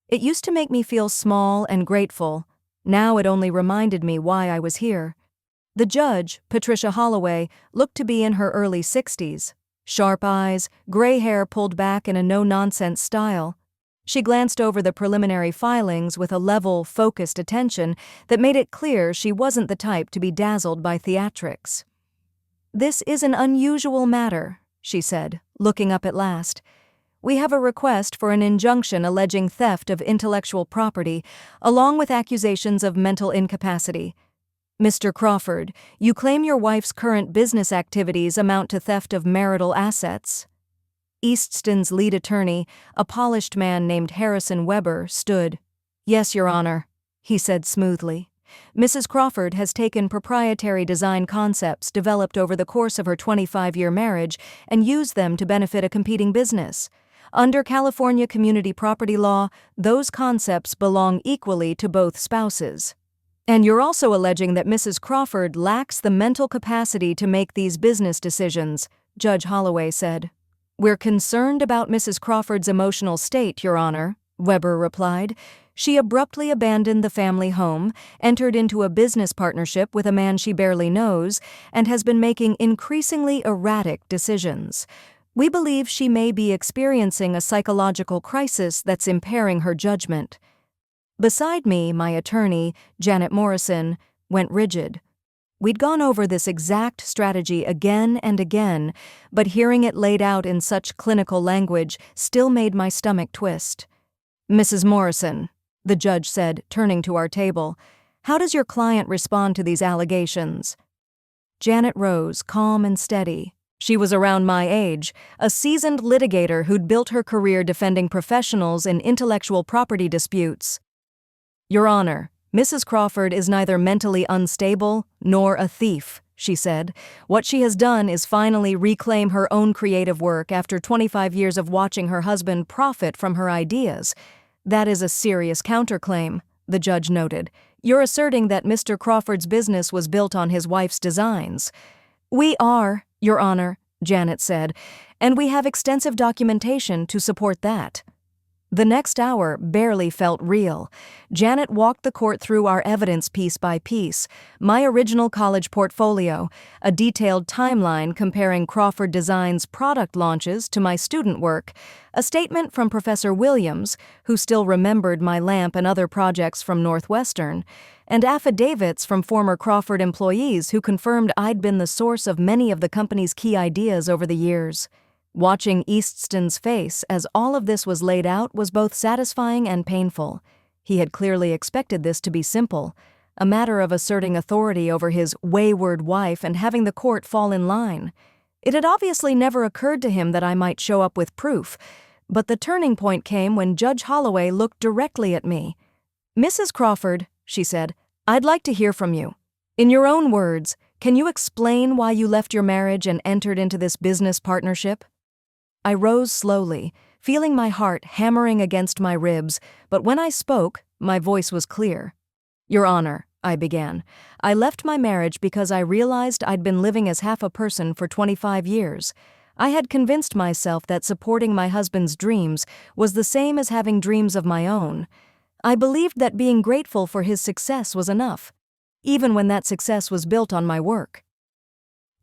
Speaker 1: It used to make me feel small and grateful. Now it only reminded me why I was here. The judge, Patricia Holloway, looked to be in her early 60s. Sharp eyes, gray hair pulled back in a no-nonsense style. She glanced over the preliminary filings with a level, focused attention that made it clear she wasn't the type to be dazzled by theatrics. "This is an unusual matter," she said, looking up at last. "We have a request for an injunction alleging theft of intellectual property, along with accusations of mental incapacity. Mr. Crawford, you claim your wife's current business activities amount to theft of marital assets." Easton's lead attorney, a polished man named Harrison Weber, stood. "Yes, Your Honor," he said smoothly. "Mrs. Crawford has taken proprietary design concepts developed over the course of her 25-year marriage and used them to benefit a competing business. Under California community property law, those concepts belong equally to both spouses. And you're also alleging that Mrs. Crawford lacks the mental capacity to make these business decisions," Judge Holloway said. "We're concerned about Mrs. Crawford's emotional state, Your Honor," Weber replied. "She abruptly abandoned the family home, entered into a business partnership with a man she barely knows, and has been making increasingly erratic decisions. We believe she may be experiencing a psychological crisis that's impairing her judgment." Beside me, my attorney, Janet Morrison, went rigid. We'd gone over this exact strategy again and again, but hearing it laid out in such clinical language still made my stomach twist. "Mrs. Morrison," the judge said, turning to our table, "how does your client respond to these allegations?" Janet rose, calm and steady. She was around my age, a seasoned litigator who'd built her career defending professionals in intellectual property disputes. "Your Honor, Mrs. Crawford is neither mentally unstable nor a thief," she said. "What she has done is finally reclaim her own creative work after 25 years of watching her husband profit from her ideas. That is a serious counterclaim," the judge noted. "You're asserting that Mr. Crawford's business was built on his wife's designs." "We are, Your Honor," Janet said, "and we have extensive documentation to support that." The next hour barely felt real. Janet walked the court through our evidence piece by piece, my original college portfolio, a detailed timeline comparing Crawford Design's product launches to my student work, a statement from Professor Williams, who still remembered my lamp and other projects from Northwestern, and affidavits from former Crawford employees who confirmed I'd been the source of many of the company's key ideas over the years. Watching Easton's face as all of this was laid out was both satisfying and painful. He had clearly expected this to be simple, a matter of asserting authority over his wayward wife and having the court fall in line. It had obviously never occurred to him that I might show up with proof, But the turning point came when Judge Holloway looked directly at me. "Mrs. Crawford," she said, "I'd like to hear from you. In your own words, can you explain why you left your marriage and entered into this business partnership?" I rose slowly, feeling my heart hammering against my ribs, but when I spoke, my voice was clear. "Your Honor," I began, "I left my marriage because I realized I'd been living as half a person for 25 years. I had convinced myself that supporting my husband's dreams was the same as having dreams of my own. I believed that being grateful for his success was enough, even when that success was built on my work."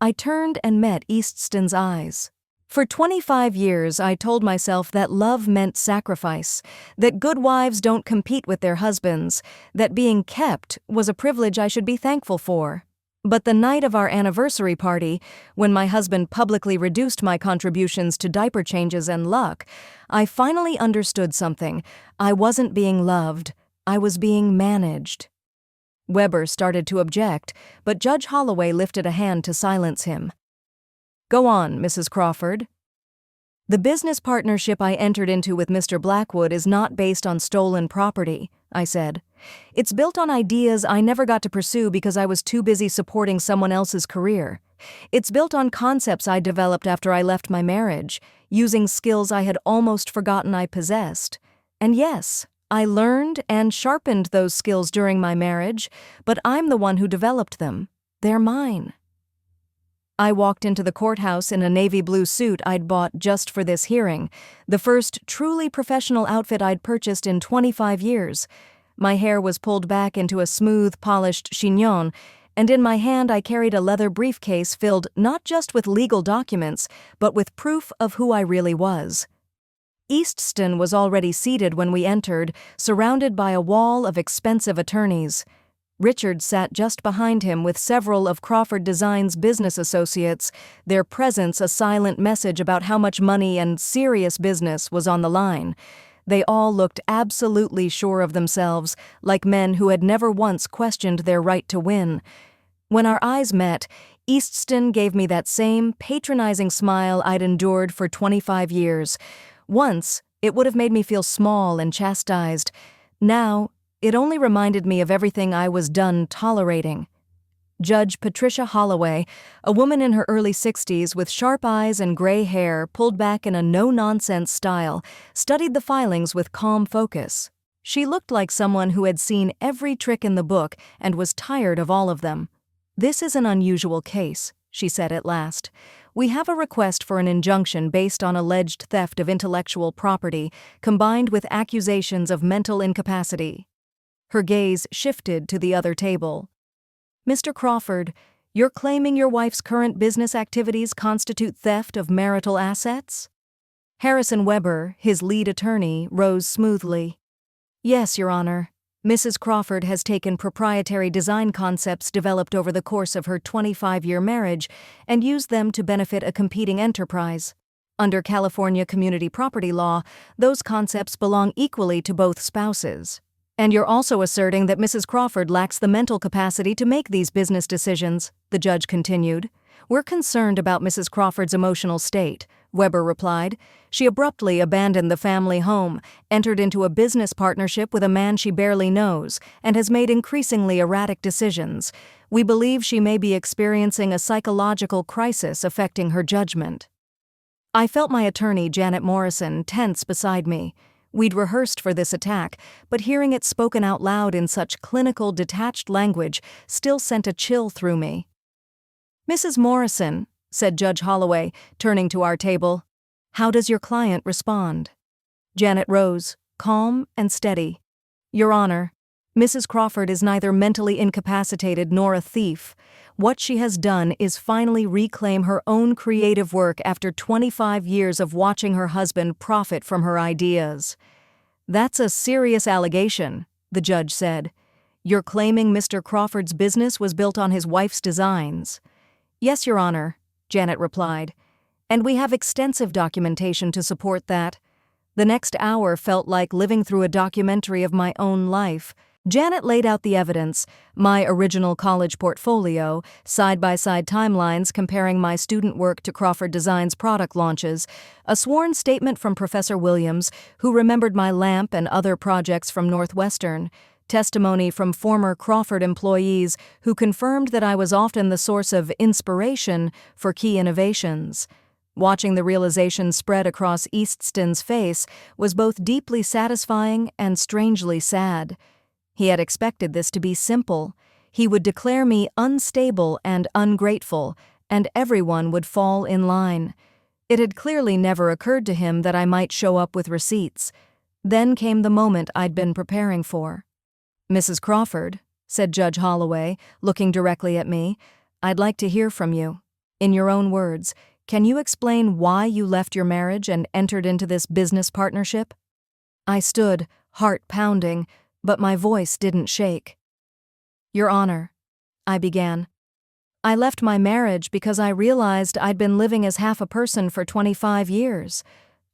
Speaker 1: I turned and met Eastston's eyes. For 25 years, I told myself that love meant sacrifice, that good wives don't compete with their husbands, that being kept was a privilege I should be thankful for. But the night of our anniversary party, when my husband publicly reduced my contributions to diaper changes and luck, I finally understood something. I wasn't being loved. I was being managed. Weber started to object, but Judge Holloway lifted a hand to silence him. "Go on, Mrs. Crawford." "The business partnership I entered into with Mr. Blackwood is not based on stolen property," I said. "It's built on ideas I never got to pursue because I was too busy supporting someone else's career. It's built on concepts I developed after I left my marriage, using skills I had almost forgotten I possessed. And yes, I learned and sharpened those skills during my marriage, but I'm the one who developed them. They're mine." I walked into the courthouse in a navy blue suit I'd bought just for this hearing, the first truly professional outfit I'd purchased in 25 years. My hair was pulled back into a smooth, polished chignon, and in my hand I carried a leather briefcase filled not just with legal documents, but with proof of who I really was. Eastston was already seated when we entered, surrounded by a wall of expensive attorneys. Richard sat just behind him with several of Crawford Design's business associates, their presence a silent message about how much money and serious business was on the line. They all looked absolutely sure of themselves, like men who had never once questioned their right to win. When our eyes met, Eastston gave me that same patronizing smile I'd endured for 25 years. Once, it would have made me feel small and chastised. Now, it only reminded me of everything I was done tolerating. Judge Patricia Holloway, a woman in her early 60s with sharp eyes and gray hair pulled back in a no-nonsense style, studied the filings with calm focus. She looked like someone who had seen every trick in the book and was tired of all of them. "This is an unusual case," she said at last. "We have a request for an injunction based on alleged theft of intellectual property, combined with accusations of mental incapacity." Her gaze shifted to the other table. "Mr. Crawford, you're claiming your wife's current business activities constitute theft of marital assets?" Harrison Weber, his lead attorney, rose smoothly. "Yes, Your Honor. Mrs. Crawford has taken proprietary design concepts developed over the course of her 25-year marriage and used them to benefit a competing enterprise. Under California community property law, those concepts belong equally to both spouses. And you're also asserting that Mrs. Crawford lacks the mental capacity to make these business decisions," the judge continued. "We're concerned about Mrs. Crawford's emotional state," Weber replied. "She abruptly abandoned the family home, entered into a business partnership with a man she barely knows, and has made increasingly erratic decisions. We believe she may be experiencing a psychological crisis affecting her judgment." I felt my attorney, Janet Morrison, tense beside me. We'd rehearsed for this attack, but hearing it spoken out loud in such clinical, detached language still sent a chill through me. "Mrs. Morrison," said Judge Holloway, turning to our table, "how does your client respond?" Janet rose, calm and steady. "Your Honor, Mrs. Crawford is neither mentally incapacitated nor a thief. What she has done is finally reclaim her own creative work after 25 years of watching her husband profit from her ideas." "That's a serious allegation," the judge said. "You're claiming Mr. Crawford's business was built on his wife's designs." "Yes, Your Honor," Janet replied. "And we have extensive documentation to support that." The next hour felt like living through a documentary of my own life. Janet laid out the evidence, my original college portfolio, side-by-side timelines comparing my student work to Crawford Designs product launches, a sworn statement from Professor Williams, who remembered my lamp and other projects from Northwestern, testimony from former Crawford employees who confirmed that I was often the source of inspiration for key innovations. Watching the realization spread across Eastston's face was both deeply satisfying and strangely sad. He had expected this to be simple. He would declare me unstable and ungrateful, and everyone would fall in line. It had clearly never occurred to him that I might show up with receipts. Then came the moment I'd been preparing for. "Mrs. Crawford," said Judge Holloway, looking directly at me, "I'd like to hear from you. In your own words, can you explain why you left your marriage and entered into this business partnership?" I stood, heart pounding, but my voice didn't shake. "Your Honor," I began, "I left my marriage because I realized I'd been living as half a person for 25 years.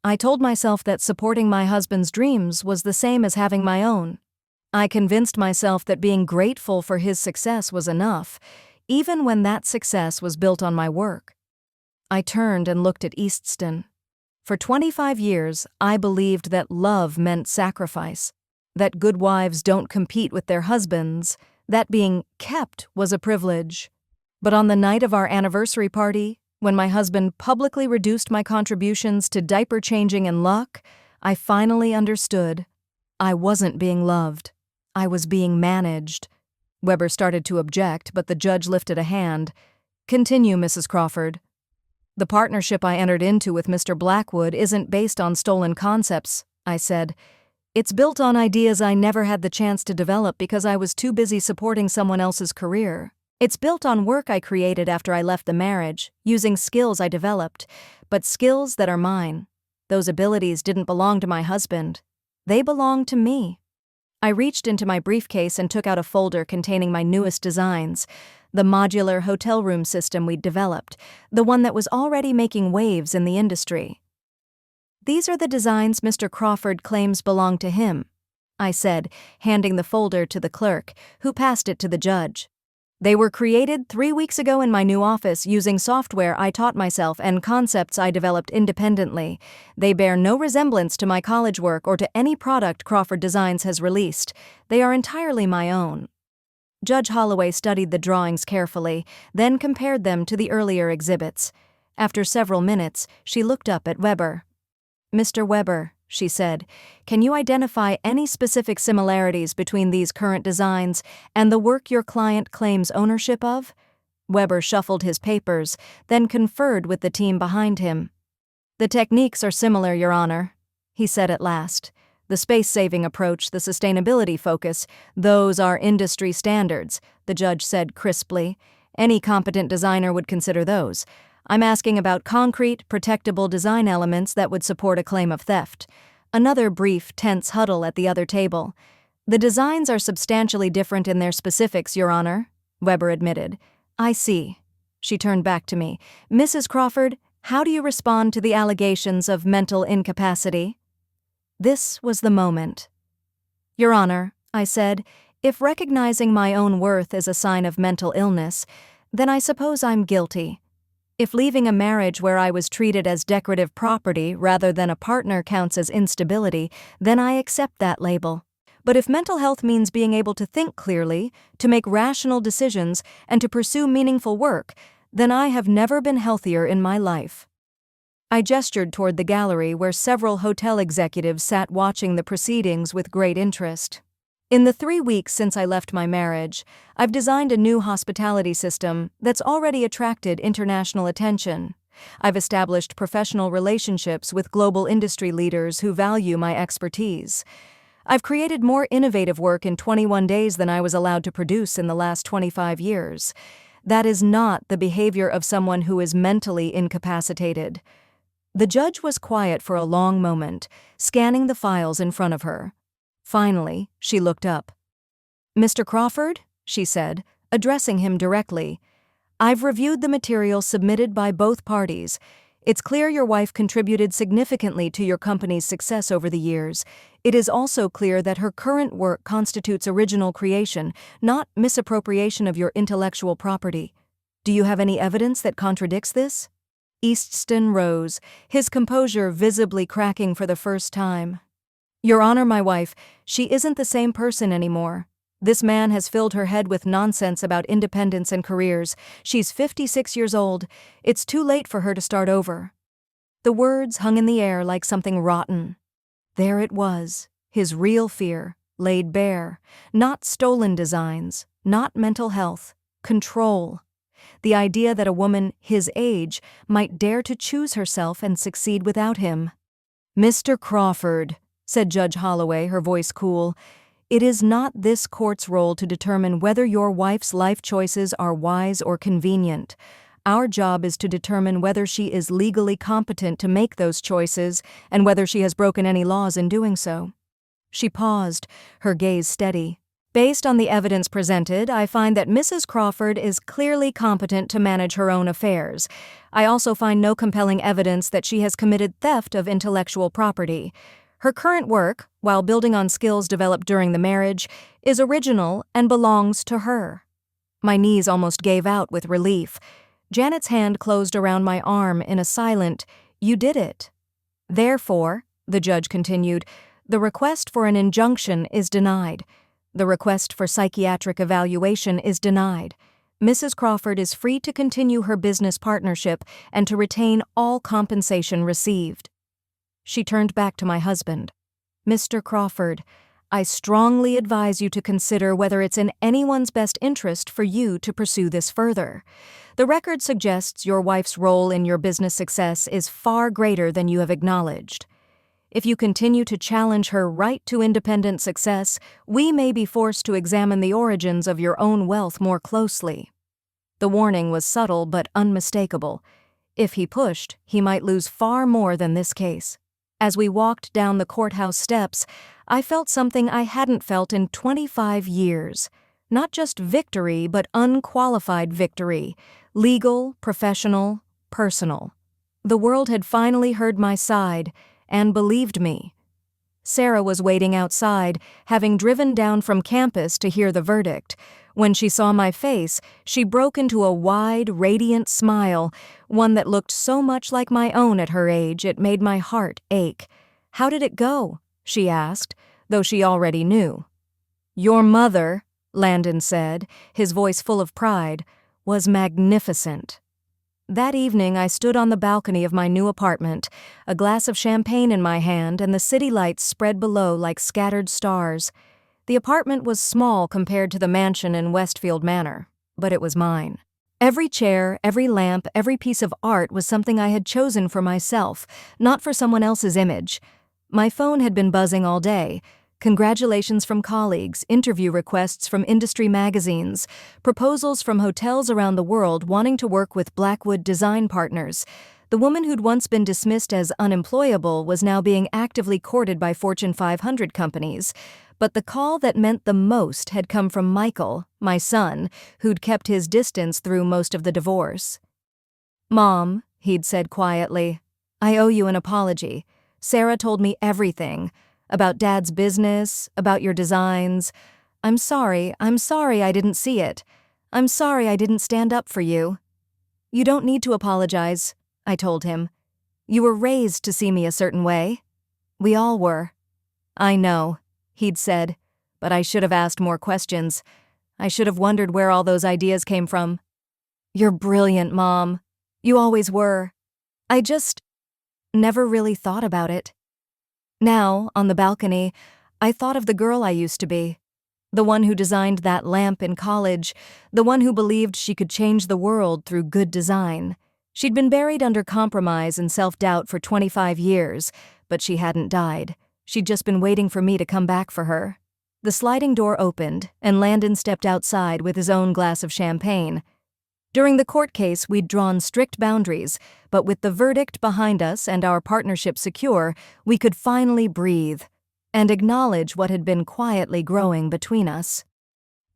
Speaker 1: I told myself that supporting my husband's dreams was the same as having my own. I convinced myself that being grateful for his success was enough, even when that success was built on my work." I turned and looked at Eastston. For 25 years, I believed that love meant sacrifice, that good wives don't compete with their husbands, that being kept was a privilege. But on the night of our anniversary party, when my husband publicly reduced my contributions to diaper changing and luck, I finally understood. I wasn't being loved. I was being managed. Weber started to object, but the judge lifted a hand. "Continue, Mrs. Crawford." "The partnership I entered into with Mr. Blackwood isn't based on stolen concepts," I said. "It's built on ideas I never had the chance to develop because I was too busy supporting someone else's career. It's built on work I created after I left the marriage, using skills I developed, but skills that are mine. Those abilities didn't belong to my husband. They belonged to me." I reached into my briefcase and took out a folder containing my newest designs, the modular hotel room system we'd developed, the one that was already making waves in the industry. "These are the designs Mr. Crawford claims belong to him," I said, handing the folder to the clerk, who passed it to the judge. "They were created 3 weeks ago in my new office using software I taught myself and concepts I developed independently. They bear no resemblance to my college work or to any product Crawford Designs has released. They are entirely my own." Judge Holloway studied the drawings carefully, then compared them to the earlier exhibits. After several minutes, she looked up at Weber. "Mr. Weber," she said, "can you identify any specific similarities between these current designs and the work your client claims ownership of?" Weber shuffled his papers, then conferred with the team behind him. "The techniques are similar, Your Honor," he said at last. "The space-saving approach, the sustainability focus, those are industry standards," the judge said crisply. "Any competent designer would consider those. I'm asking about concrete, protectable design elements that would support a claim of theft." Another brief, tense huddle at the other table. "The designs are substantially different in their specifics, Your Honor," Weber admitted. "I see." She turned back to me. "Mrs. Crawford, how do you respond to the allegations of mental incapacity?" This was the moment. "Your Honor," I said, "if recognizing my own worth is a sign of mental illness, then I suppose I'm guilty. If leaving a marriage where I was treated as decorative property rather than a partner counts as instability, then I accept that label. But if mental health means being able to think clearly, to make rational decisions, and to pursue meaningful work, then I have never been healthier in my life." I gestured toward the gallery where several hotel executives sat watching the proceedings with great interest. "In the 3 weeks since I left my marriage, I've designed a new hospitality system that's already attracted international attention. I've established professional relationships with global industry leaders who value my expertise. I've created more innovative work in 21 days than I was allowed to produce in the last 25 years. That is not the behavior of someone who is mentally incapacitated." The judge was quiet for a long moment, scanning the files in front of her. Finally, she looked up. "Mr. Crawford," she said, addressing him directly, "I've reviewed the material submitted by both parties. It's clear your wife contributed significantly to your company's success over the years. It is also clear that her current work constitutes original creation, not misappropriation of your intellectual property. Do you have any evidence that contradicts this?" Easton rose, his composure visibly cracking for the first time. "Your Honor, my wife, she isn't the same person anymore. This man has filled her head with nonsense about independence and careers. She's 56 years old. It's too late for her to start over." The words hung in the air like something rotten. There it was, his real fear, laid bare. Not stolen designs, not mental health, control. The idea that a woman his age might dare to choose herself and succeed without him. "Mr. Crawford," said Judge Holloway, her voice cool, "it is not this court's role to determine whether your wife's life choices are wise or convenient. Our job is to determine whether she is legally competent to make those choices and whether she has broken any laws in doing so." She paused, her gaze steady. "Based on the evidence presented, I find that Mrs. Crawford is clearly competent to manage her own affairs. I also find no compelling evidence that she has committed theft of intellectual property. Her current work, while building on skills developed during the marriage, is original and belongs to her." My knees almost gave out with relief. Janet's hand closed around my arm in a silent, "You did it." "Therefore," the judge continued, "the request for an injunction is denied. The request for psychiatric evaluation is denied. Mrs. Crawford is free to continue her business partnership and to retain all compensation received." She turned back to my husband. "Mr. Crawford, I strongly advise you to consider whether it's in anyone's best interest for you to pursue this further. The record suggests your wife's role in your business success is far greater than you have acknowledged. If you continue to challenge her right to independent success, we may be forced to examine the origins of your own wealth more closely." The warning was subtle but unmistakable. If he pushed, he might lose far more than this case. As we walked down the courthouse steps, I felt something I hadn't felt in 25 years. Not just victory, but unqualified victory. Legal, professional, personal. The world had finally heard my side and believed me. Sarah was waiting outside, having driven down from campus to hear the verdict. When she saw my face, she broke into a wide, radiant smile, one that looked so much like my own at her age it made my heart ache. "How did it go?" she asked, though she already knew. "Your mother," Landon said, his voice full of pride, "was magnificent." That evening I stood on the balcony of my new apartment, a glass of champagne in my hand and the city lights spread below like scattered stars. The apartment was small compared to the mansion in Westfield Manor, but it was mine. Every chair, every lamp, every piece of art was something I had chosen for myself, not for someone else's image. My phone had been buzzing all day. Congratulations from colleagues, interview requests from industry magazines, proposals from hotels around the world wanting to work with Blackwood design partners. The woman who'd once been dismissed as unemployable was now being actively courted by Fortune 500 companies. But the call that meant the most had come from Michael, my son, who'd kept his distance through most of the divorce. "Mom," he'd said quietly, "I owe you an apology. Sarah told me everything. About Dad's business, about your designs. I'm sorry I didn't see it. I'm sorry I didn't stand up for you." "You don't need to apologize," I told him. "You were raised to see me a certain way. We all were." "I know," he'd said, "but I should have asked more questions. I should have wondered where all those ideas came from." "You're brilliant, Mom. You always were. I just never really thought about it." Now, on the balcony, I thought of the girl I used to be. The one who designed that lamp in college, the one who believed she could change the world through good design. She'd been buried under compromise and self-doubt for 25 years, but she hadn't died. She'd just been waiting for me to come back for her. The sliding door opened, and Landon stepped outside with his own glass of champagne. During the court case, we'd drawn strict boundaries, but with the verdict behind us and our partnership secure, we could finally breathe and acknowledge what had been quietly growing between us.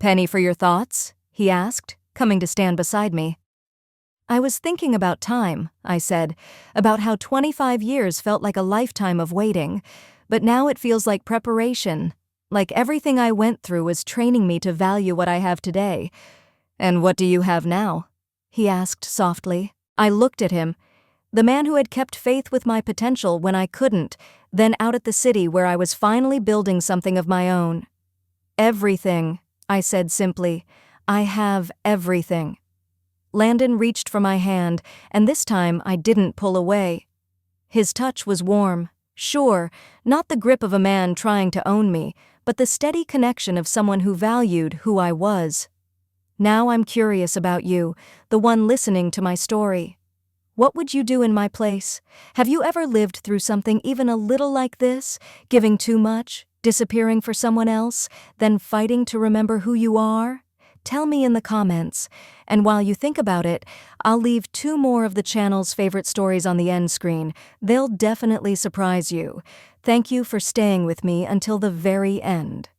Speaker 1: "Penny for your thoughts?" he asked, coming to stand beside me. I was thinking about time, I said, about how 25 years felt like a lifetime of waiting, but now it feels like preparation, like everything I went through was training me to value what I have today. And what do you have now? He asked softly. I looked at him, the man who had kept faith with my potential when I couldn't, then out at the city where I was finally building something of my own. Everything, I said simply. I have everything. Landon reached for my hand, and this time I didn't pull away. His touch was warm, sure, not the grip of a man trying to own me, but the steady connection of someone who valued who I was. Now I'm curious about you, the one listening to my story. What would you do in my place? Have you ever lived through something even a little like this, giving too much, disappearing for someone else, then fighting to remember who you are? Tell me in the comments, and while you think about it, I'll leave 2 more of the channel's favorite stories on the end screen. They'll definitely surprise you. Thank you for staying with me until the very end.